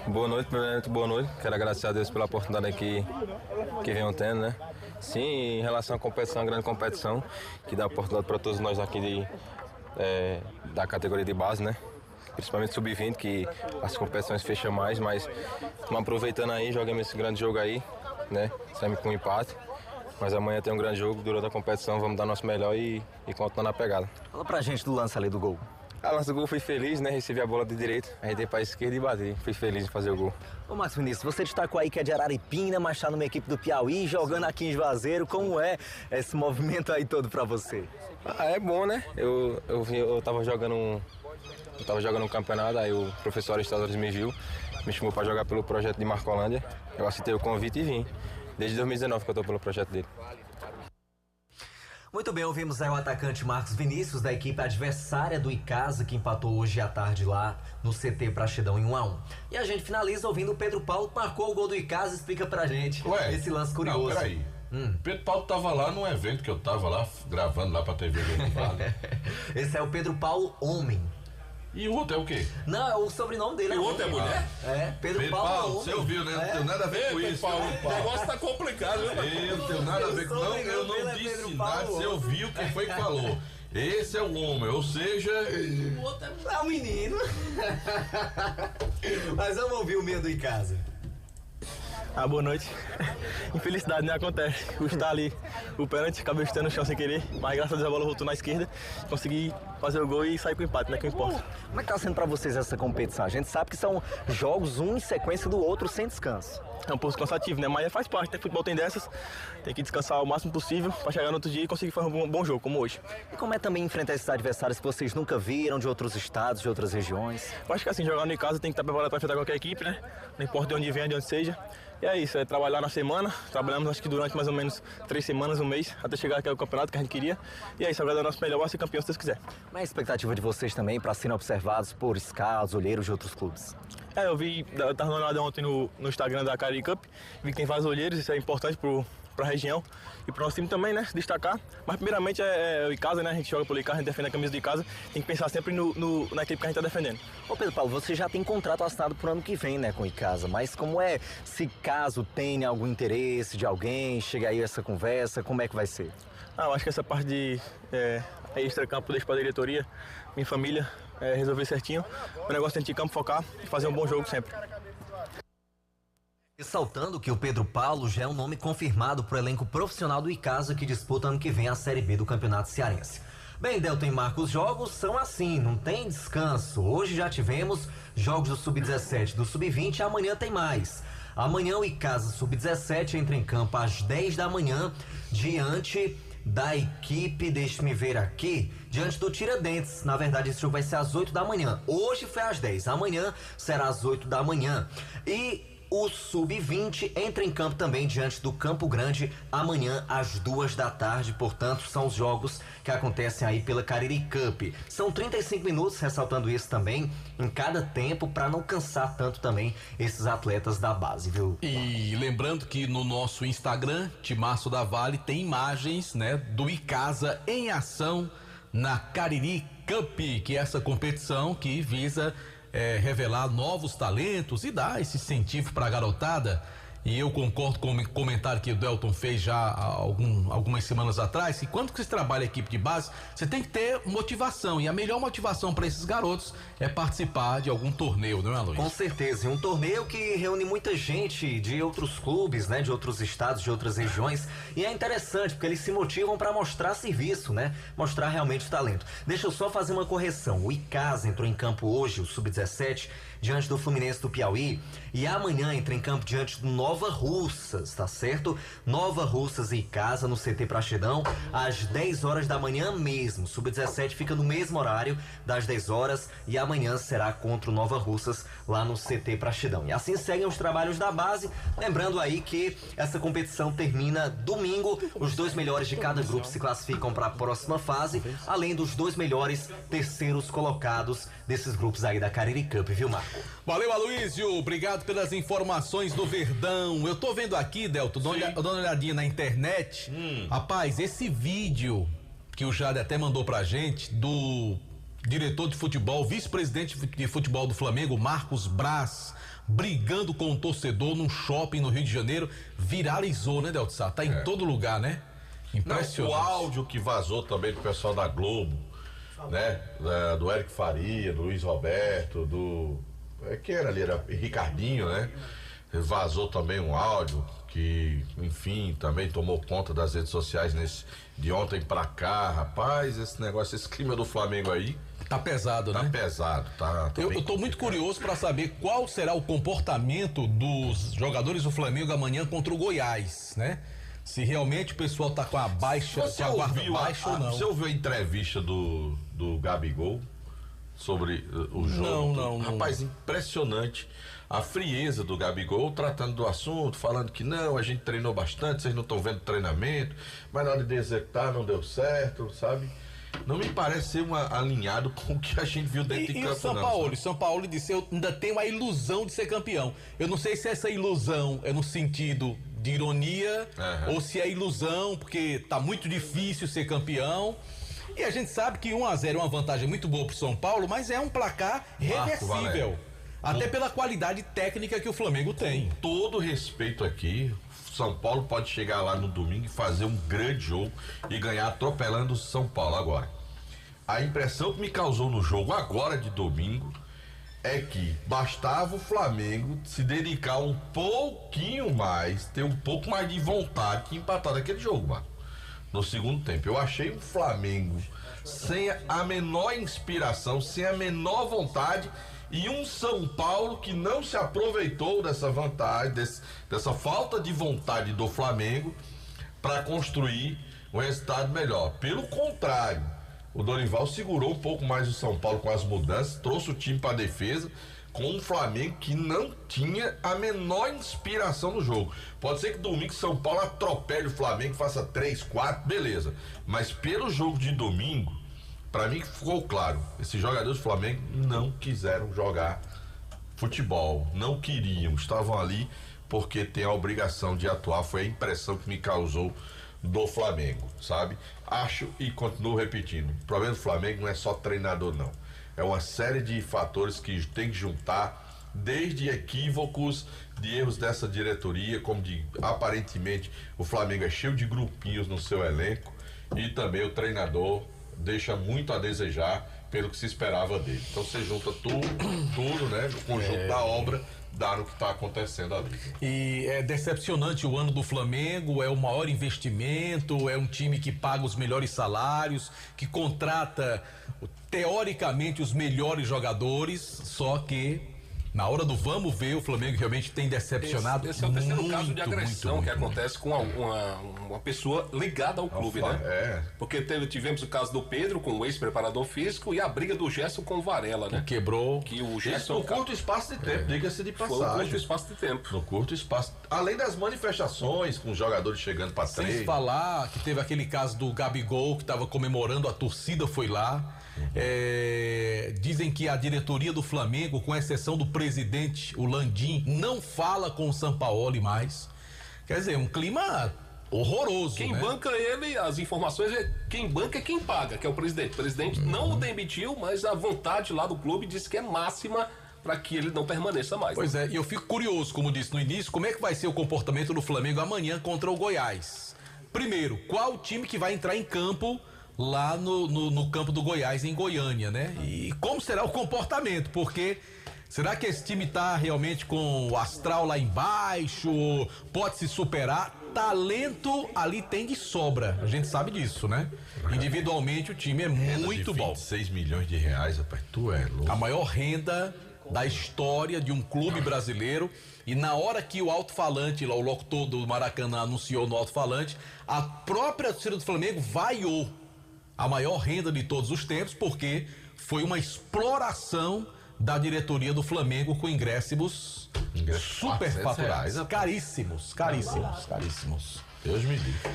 Boa noite, primeiramente, boa noite. Quero agradecer a Deus pela oportunidade que venham tendo, né? Sim, em relação à competição, a grande competição, que dá oportunidade para todos nós aqui da categoria de base, né? Principalmente Sub-20, que as competições fecham mais, mas estamos aproveitando aí, jogamos esse grande jogo aí, né? Saímos com um empate, mas amanhã tem um grande jogo, durante a competição vamos dar nosso melhor e continuar na pegada. Fala pra gente do lance ali do gol. A lance do gol, fui feliz, né? Recebi a bola de direita, arredei pra esquerda e bati. Fui feliz em fazer o gol. Ô Marcos Vinícius, você destacou aí que é de Araripina, mas tá numa equipe do Piauí, jogando aqui em Juazeiro. Como é esse movimento aí todo pra você? É bom, né? Eu tava jogando um campeonato, aí o professor Aristóteles me viu, me chamou para jogar pelo projeto de Marcolândia. Eu aceitei o convite e vim. Desde 2019 que eu tô pelo projeto dele. Muito bem, ouvimos aí o atacante Marcos Vinícius, da equipe adversária do Icasa, que empatou hoje à tarde lá no CT Praxedão em 1-1. E a gente finaliza ouvindo o Pedro Paulo, que marcou o gol do Icasa. Explica pra gente esse lance curioso. Não, peraí. Pedro Paulo tava lá num evento que eu tava lá, gravando lá pra TV do Vale. Esse é o Pedro Paulo Homem. E o outro é o quê? Não, é o sobrenome dele. E o outro é mulher? Pedro Paulo. Você ouviu, né? Não tem nada a ver com isso. O negócio tá complicado, viu? Eu não tenho nada a ver com isso. Eu não disse nada. Você ouviu quem foi que falou. Esse é o homem, ou seja... O outro é o menino. Mas vamos ouvir o medo em casa. Boa noite. Infelicidade, né? Acontece. Está ali o pênalti, acabei chutando no chão sem querer, mas graças a Deus a bola voltou na esquerda, consegui fazer o gol e sair com o empate, né? Que importa. Como é que tá sendo pra vocês essa competição? A gente sabe que são jogos um em sequência do outro sem descanso. É um pouco cansativo, né? Mas faz parte, né? Futebol tem dessas, tem que descansar o máximo possível para chegar no outro dia e conseguir fazer um bom jogo, como hoje. E como é também enfrentar esses adversários que vocês nunca viram, de outros estados, de outras regiões? Eu acho que assim, jogar no Icasa tem que estar preparado para enfrentar qualquer equipe, né? Não importa de onde venha, de onde seja. E é isso, é trabalhar na semana, trabalhamos acho que durante mais ou menos 3 semanas, um mês, até chegar aqui ao campeonato que a gente queria. E é isso, agora é o nosso melhor para ser campeão se Deus quiser. Mas a expectativa de vocês também para serem observados por scouts, olheiros de outros clubes? Eu vi, eu estava dando uma olhada ontem no Instagram da Cariri Cup, vi que tem vários olheiros, isso é importante para a região e para o nosso time também, né, se destacar. Mas primeiramente é o Icasa, né, a gente joga pelo Icasa, a gente defende a camisa do Icasa, tem que pensar sempre na equipe que a gente está defendendo. Ô Pedro Paulo, você já tem contrato assinado pro ano que vem, né, com o Icasa, mas como é, se caso tenha algum interesse de alguém, chega aí essa conversa, como é que vai ser? Eu acho que essa parte de extra-campo deixa para a diretoria, minha família, resolver certinho. O negócio é dentro de campo, focar e fazer um bom jogo sempre. Ressaltando que o Pedro Paulo já é um nome confirmado para o elenco profissional do Icasa, que disputa ano que vem a Série B do Campeonato Cearense. Bem, Delton e Marcos, os jogos são assim, não tem descanso. Hoje já tivemos jogos do Sub-17, do Sub-20 e amanhã tem mais. Amanhã o Icasa Sub-17 entra em campo às 10 da manhã diante da equipe, deixe-me ver aqui, diante do Tiradentes. Na verdade, esse jogo vai ser às 8 da manhã. Hoje foi às 10, amanhã será às 8 da manhã. E o Sub-20 entra em campo também diante do Campo Grande amanhã às 2h. Portanto, são os jogos que acontecem aí pela Cariri Cup. São 35 minutos, ressaltando isso também, em cada tempo, para não cansar tanto também esses atletas da base, viu? E lembrando que no nosso Instagram, Timaço da Vale, tem imagens, né, do Icasa em ação na Cariri Cup, que é essa competição que visa revelar novos talentos e dar esse incentivo para a garotada. E eu concordo com o comentário que o Delton fez já há algumas semanas atrás, que quando você trabalha a equipe de base, você tem que ter motivação, e a melhor motivação para esses garotos é participar de algum torneio, não é, Luiz? Com certeza, e um torneio que reúne muita gente de outros clubes, né, de outros estados, de outras regiões, e é interessante porque eles se motivam para mostrar serviço, né, mostrar realmente o talento. Deixa eu só fazer uma correção, o Icasa entrou em campo hoje, o Sub-17, diante do Fluminense do Piauí, e amanhã entra em campo diante do Nova Russas, tá certo? Nova Russas e Icasa no CT Praxedão, às 10h da manhã mesmo. Sub-17 fica no mesmo horário, das 10h, e amanhã será contra o Nova Russas lá no CT Praxedão. E assim seguem os trabalhos da base, lembrando aí que essa competição termina domingo, os 2 melhores de cada grupo se classificam para a próxima fase, além dos 2 melhores terceiros colocados desses grupos aí da Cariri Cup, viu, Marco? Valeu, Aloysio, obrigado pelas informações do Verdão. Eu tô vendo aqui, Delton, dando uma olhadinha na internet. Rapaz, esse vídeo que o Jade até mandou pra gente, do diretor de futebol, vice-presidente de futebol do Flamengo, Marcos Braz, brigando com um torcedor num shopping no Rio de Janeiro, viralizou, né, Delton Sá? Tá em todo lugar, né? Impressionante. Não, o áudio que vazou também do pessoal da Globo, né? Do Eric Faria, do Luiz Roberto, quem era ali? Era Ricardinho, né? Vazou também um áudio que, enfim, também tomou conta das redes sociais de ontem pra cá. Rapaz, esse negócio, esse clima do Flamengo aí tá pesado, né? Tá pesado, tá. Eu tô muito curioso para saber qual será o comportamento dos jogadores do Flamengo amanhã contra o Goiás, né? Se realmente o pessoal tá com a baixa, com a guarda baixa ou não. Você ouviu a entrevista do Gabigol sobre o jogo? Não. Rapaz, impressionante a frieza do Gabigol tratando do assunto, falando que não, a gente treinou bastante, vocês não estão vendo treinamento, mas na hora de executar não deu certo, sabe? Não me parece ser alinhado com o que a gente viu dentro de campo. E o São Paulo disse, eu ainda tenho a ilusão de ser campeão. Eu não sei se essa ilusão é no sentido de ironia, ou se é ilusão porque tá muito difícil ser campeão. E a gente sabe que 1-0 é uma vantagem muito boa pro São Paulo, mas é um placar reversível. Até pela qualidade técnica que o Flamengo tem. Com todo respeito aqui, São Paulo pode chegar lá no domingo e fazer um grande jogo e ganhar atropelando o São Paulo. Agora, a impressão que me causou no jogo agora de domingo é que bastava o Flamengo se dedicar um pouquinho mais, ter um pouco mais de vontade que empatar naquele jogo, mano. No segundo tempo, eu achei um Flamengo sem a menor inspiração, sem a menor vontade, e um São Paulo que não se aproveitou dessa vantagem, dessa falta de vontade do Flamengo para construir um resultado melhor. Pelo contrário, o Dorival segurou um pouco mais o São Paulo com as mudanças, trouxe o time para a defesa, com um Flamengo que não tinha a menor inspiração no jogo. Pode ser que domingo São Paulo atropele o Flamengo, faça 3-4, beleza. Mas pelo jogo de domingo, para mim ficou claro, esses jogadores do Flamengo não quiseram jogar futebol, não queriam, estavam ali porque tem a obrigação de atuar. Foi a impressão que me causou do Flamengo, sabe? Acho e continuo repetindo, o problema do Flamengo não é só treinador, não. É uma série de fatores que tem que juntar, desde equívocos, de erros dessa diretoria, como de aparentemente o Flamengo é cheio de grupinhos no seu elenco, e também o treinador deixa muito a desejar pelo que se esperava dele. Então você junta tudo, né? O conjunto da obra dá no que está acontecendo ali. E é decepcionante o ano do Flamengo, é o maior investimento, é um time que paga os melhores salários, que contrata teoricamente os melhores jogadores, só que Na hora do vamos ver, o Flamengo realmente tem decepcionado. Esse é o terceiro caso de agressão que acontece com uma pessoa ligada ao clube, né? É. Porque tivemos o caso do Pedro com o ex-preparador físico e a briga do Gerson com o Varela, né? Quebrou. Que o Isso Gerson. no curto espaço de tempo, diga-se de passagem. Foi um curto espaço de tempo. No curto espaço. Além das manifestações com os jogadores chegando para Sem treino. falar que teve aquele caso do Gabigol que estava comemorando, a torcida foi lá. Dizem que a diretoria do Flamengo, com exceção do presidente, o Landim, não fala com o Sampaoli mais. Quer dizer, um clima horroroso. Quem né? banca ele, as informações, quem banca é quem paga, que é o presidente. O presidente não o demitiu, mas a vontade lá do clube disse que é máxima para que ele não permaneça mais. Pois é, e eu fico curioso, como disse no início, como é que vai ser o comportamento do Flamengo amanhã contra o Goiás. Primeiro, qual o time que vai entrar em campo lá no campo do Goiás, em Goiânia, né? E como será o comportamento? Porque será que esse time tá realmente com o astral lá embaixo? Pode se superar? Talento ali tem de sobra, a gente sabe disso, né? Individualmente o time é muito bom. 26 milhões de reais, rapaz, tu é louco. A maior renda da história de um clube brasileiro. E na hora que o alto-falante, lá, o locutor do Maracanã anunciou no alto-falante, a própria torcida do Flamengo vaiou a maior renda de todos os tempos, porque foi uma exploração da diretoria do Flamengo com ingressos super faturados. Caríssimos. Deus me livre.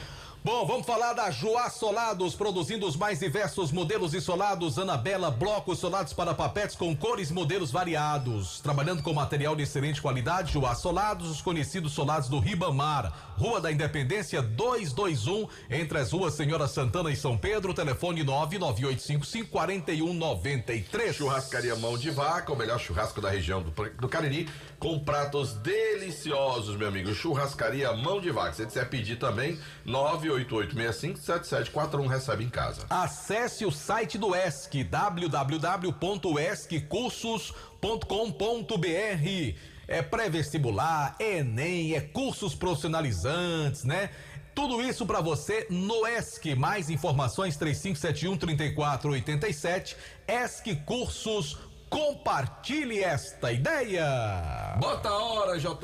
Bom, vamos falar da Joá Solados, produzindo os mais diversos modelos isolados, Anabela, blocos solados para papetes com cores e modelos variados. Trabalhando com material de excelente qualidade, Joá Solados, os conhecidos solados do Ribamar, Rua da Independência 221, entre as ruas Senhora Santana e São Pedro, telefone 99855-4193. Churrascaria Mão de Vaca, o melhor churrasco da região do Cariri, com pratos deliciosos, meu amigo. Churrascaria Mão de Vaca. Se você quiser pedir também, 98865-7741, recebe em casa. Acesse o site do ESC, www.esccursos.com.br. É pré-vestibular, é Enem, é cursos profissionalizantes, né? Tudo isso para você no ESC. Mais informações 3571-3487. ESC Cursos. Compartilhe esta ideia. Bota a hora, JF.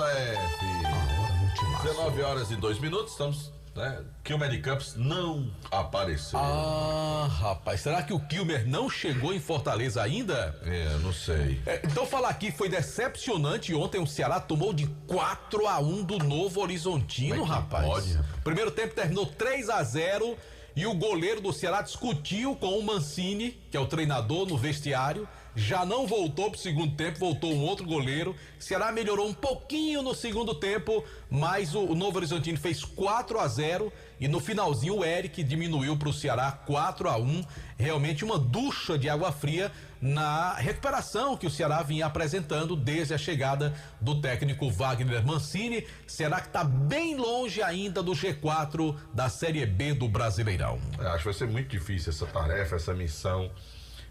19 horas e 2 minutos, estamos, né? Kilmer Campos não apareceu. Rapaz, será que o Kilmer não chegou em Fortaleza ainda? Não sei. Então falar aqui, foi decepcionante. Ontem o Ceará tomou de 4-1 do Novo Horizontino, rapaz. Pode. Primeiro tempo terminou 3-0 e o goleiro do Ceará discutiu com o Mancini, que é o treinador, no vestiário. Já não voltou pro segundo tempo, voltou um outro goleiro. Ceará melhorou um pouquinho no segundo tempo, mas o Novo Horizontino fez 4-0 e no finalzinho o Eric diminuiu pro Ceará 4-1. Realmente uma ducha de água fria na recuperação que o Ceará vinha apresentando desde a chegada do técnico Wagner Mancini. Ceará que tá bem longe ainda do G4 da Série B do Brasileirão. Acho que vai ser muito difícil essa tarefa, essa missão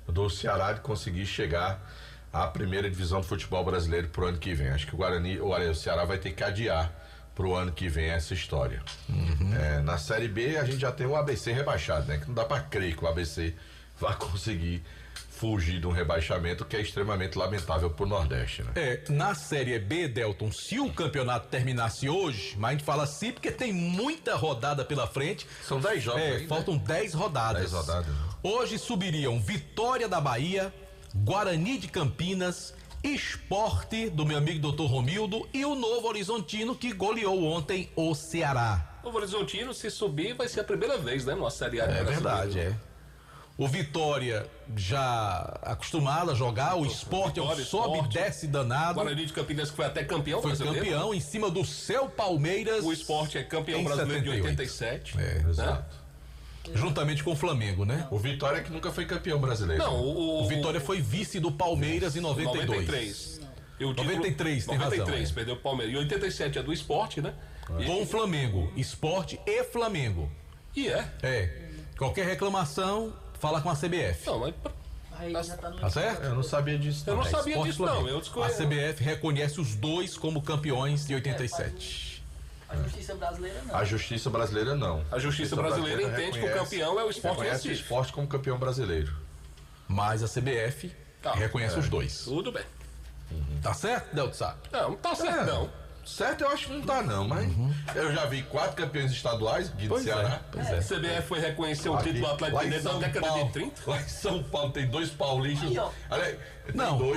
do Ceará de conseguir chegar à primeira divisão do futebol brasileiro pro ano que vem. Acho que o Ceará vai ter que adiar pro ano que vem essa história. Na Série B a gente já tem o ABC rebaixado, né? Que não dá para crer que o ABC vai conseguir fugir de um rebaixamento que é extremamente lamentável pro Nordeste, né? Na Série B, Delton, se o campeonato terminasse hoje, mas a gente fala assim porque tem muita rodada pela frente. São 10 jogos ainda. Faltam 10 rodadas. 10 rodadas. Hoje subiriam Vitória da Bahia, Guarani de Campinas, Sport do meu amigo Dr. Romildo e o Novo Horizontino, que goleou ontem o Ceará. O Novo Horizontino, se subir, vai ser a primeira vez, né? Numa Série A de brasileiro. Verdade. O Vitória já acostumado a jogar, o Sport é um sobe e desce danado. O Guarani de Campinas que foi até campeão brasileiro. Foi campeão em cima do seu Palmeiras. O Sport é campeão brasileiro 78. De 87. Exato. Juntamente com o Flamengo, né? O Vitória que nunca foi campeão brasileiro. Não, o Vitória foi vice do Palmeiras em 92. 93. 93, tem razão. 93, perdeu o Palmeiras. E 87 é do Sport, né? Com o Flamengo, Sport e Flamengo. Qualquer reclamação, fala com a CBF. Não, mas... Tá certo? Eu não sabia disso. Eu não sabia disso, não. A CBF reconhece os dois como campeões de 87. A Justiça Brasileira não. A Justiça Brasileira não. A Justiça Brasileira entende que o campeão é o Sport Recife. O Sport como campeão brasileiro. Mas a CBF reconhece os dois. Tudo bem. Tá certo, Delto Sá? Não tá certo, não. Certo, eu acho que não tá, não, mas eu já vi 4 campeões estaduais aqui do Ceará. A CBF foi reconhecer o título do Atlético Mineiro na década de 30. Lá em São Paulo tem 2 paulistas. Não,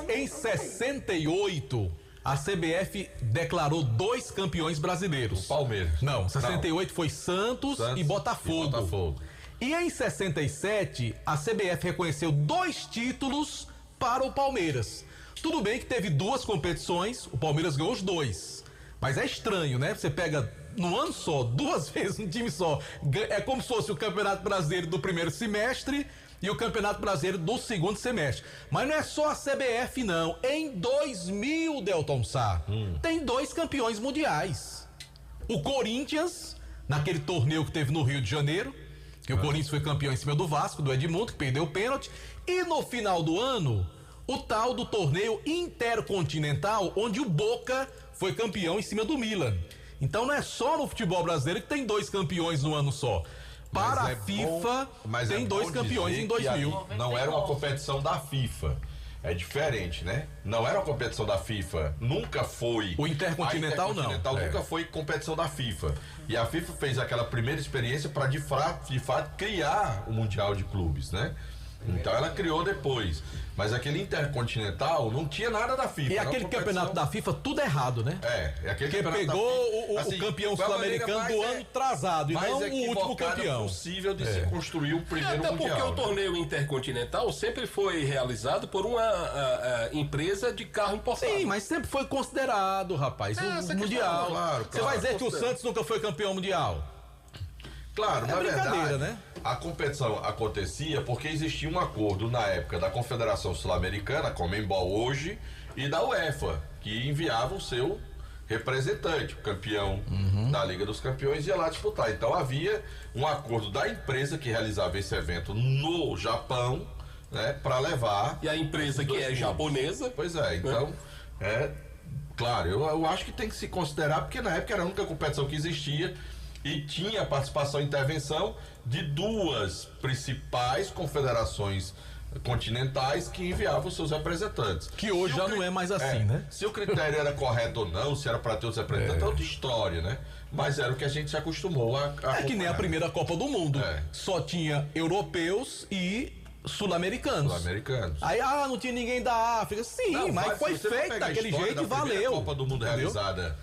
em 68, a CBF declarou 2 campeões brasileiros. O Palmeiras. Não, 68 foi Santos e Botafogo. E em 67, a CBF reconheceu 2 títulos para o Palmeiras. Tudo bem que teve 2 competições, o Palmeiras ganhou os 2. Mas é estranho, né? Você pega no ano só, 2 vezes um time só. É como se fosse o Campeonato Brasileiro do primeiro semestre e o Campeonato Brasileiro do segundo semestre. Mas não é só a CBF, não. Em 2000, Delton Sá, tem 2 campeões mundiais. O Corinthians, naquele torneio que teve no Rio de Janeiro, que o Corinthians foi campeão em cima do Vasco, do Edmundo, que perdeu o pênalti. E no final do ano, o tal do torneio intercontinental, onde o Boca foi campeão em cima do Milan. Então não é só no futebol brasileiro que tem 2 campeões no ano só. Para a FIFA, tem 2 campeões em 2000. Não era uma competição da FIFA. É diferente, né? Não era uma competição da FIFA. Nunca foi. O Intercontinental não. Nunca foi competição da FIFA. E a FIFA fez aquela primeira experiência para de fato criar o Mundial de Clubes, né? Então ela criou depois. Mas aquele Intercontinental não tinha nada da FIFA. E aquele campeonato da FIFA, tudo errado, né? Aquele que pegou o campeão sul-americano do ano atrasado e não o último campeão. Possível de se construir o primeiro Até mundial. Porque o torneio Intercontinental sempre foi realizado por uma empresa de carro importado. Sim, mas sempre foi considerado, rapaz, o mundial. Claro, Você vai dizer que o Santos nunca foi campeão mundial? Claro, na brincadeira, verdade, né? A competição acontecia porque existia um acordo na época da Confederação Sul-Americana, a Conmebol hoje, e da UEFA, que enviava o seu representante, o campeão da Liga dos Campeões, ia lá disputar. Então havia um acordo da empresa que realizava esse evento no Japão, né, para levar. E a empresa que é japonesa. Pois é, então claro, eu acho que tem que se considerar, porque na época era a única competição que existia. E tinha participação e intervenção de 2 principais confederações continentais que enviavam seus representantes. Que hoje já não é mais assim, né? Se o critério era correto ou não, se era para ter os representantes, é outra história, né? Mas era o que a gente se acostumou a É que nem a primeira Copa do Mundo. Só tinha europeus e sul-americanos. Aí, não tinha ninguém da África. Sim, não, mas foi feito daquele jeito e valeu. A Copa do Mundo realizada.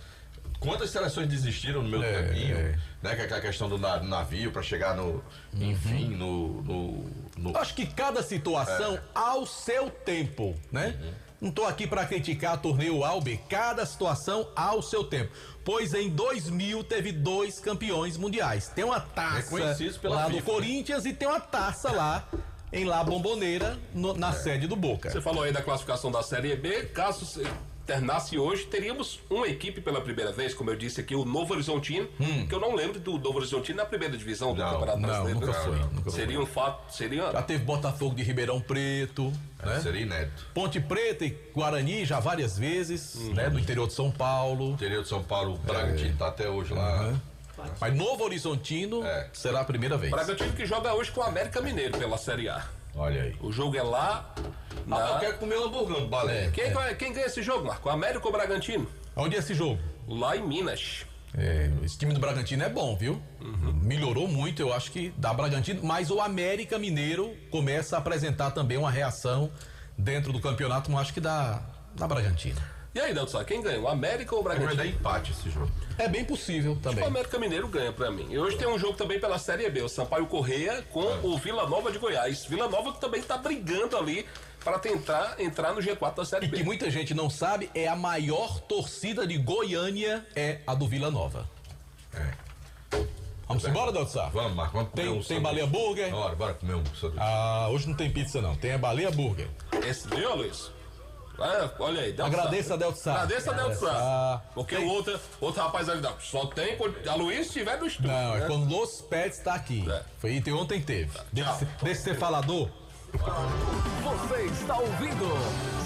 Quantas seleções desistiram no meio do caminho, né? Que é aquela questão do navio para chegar no, enfim, no. Acho que cada situação ao seu tempo, né? Não tô aqui para criticar o torneio Albe, cada situação ao seu tempo. Pois em 2000 teve 2 campeões mundiais. Tem uma taça lá do Corinthians e tem uma taça lá em La Bombonera, na sede do Boca. Você falou aí da classificação da Série B, caso terminasse hoje, teríamos uma equipe pela primeira vez, como eu disse aqui, o Novo Horizontino, que eu não lembro do Novo Horizontino na primeira divisão do Campeonato Brasileiro. Nunca foi. Seria um fato, Já teve Botafogo de Ribeirão Preto, né? Seria inédito. Ponte Preta e Guarani já várias vezes, né? Do interior de São Paulo. Interior de São Paulo, o Bragantino tá até hoje lá. Mas Novo Horizontino será a primeira vez. Bragantino que joga hoje com o América Mineiro pela Série A. Olha aí. O jogo é lá. Eu quero comer um hamburgão do Balé. Quem ganha esse jogo, Marco? O América ou o Bragantino? Onde é esse jogo? Lá em Minas. Esse time do Bragantino é bom, viu? Melhorou muito, eu acho que dá Bragantino, mas o América Mineiro começa a apresentar também uma reação dentro do campeonato, mas acho que dá Bragantino. E aí, Delton, quem ganha? O América ou o Bragantino? Vai dar empate esse jogo. É bem possível também. O América Mineiro ganha pra mim. E hoje tem um jogo também pela Série B, o Sampaio Corrêa com o Vila Nova de Goiás. Vila Nova que também tá brigando ali para tentar entrar no G4 da Série B. E que muita gente não sabe, é a maior torcida de Goiânia, é a do Vila Nova. Vamos embora, Delton? Vamos, Marco, vamos comer um Tem baleia burger? Bora comer um sanduíche. Hoje não tem pizza não, tem a baleia burger. Esse viu, Luiz? Olha aí, agradeça a Delton Sá. Agradeça a Delton Sá. Porque o outro rapaz ali só tem a Luiz estiver no estúdio. Não, é quando Los Pets tá aqui. Foi ontem teve. Deixa ser falador. Você está ouvindo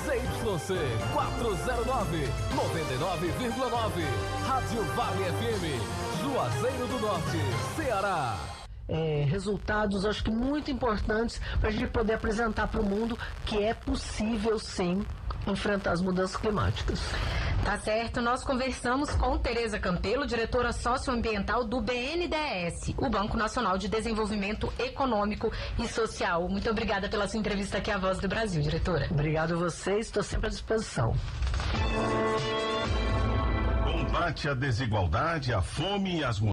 ZYC 409, 99,9. Rádio Vale FM, Juazeiro do Norte, Ceará. resultados, acho que muito importantes para a gente poder apresentar para o mundo que é possível sim enfrentar as mudanças climáticas. Tá certo, nós conversamos com Tereza Campelo, diretora socioambiental do BNDES, o Banco Nacional de Desenvolvimento Econômico e Social. Muito obrigada pela sua entrevista aqui à Voz do Brasil, diretora. Obrigado a vocês, estou sempre à disposição. Combate à desigualdade, à fome e às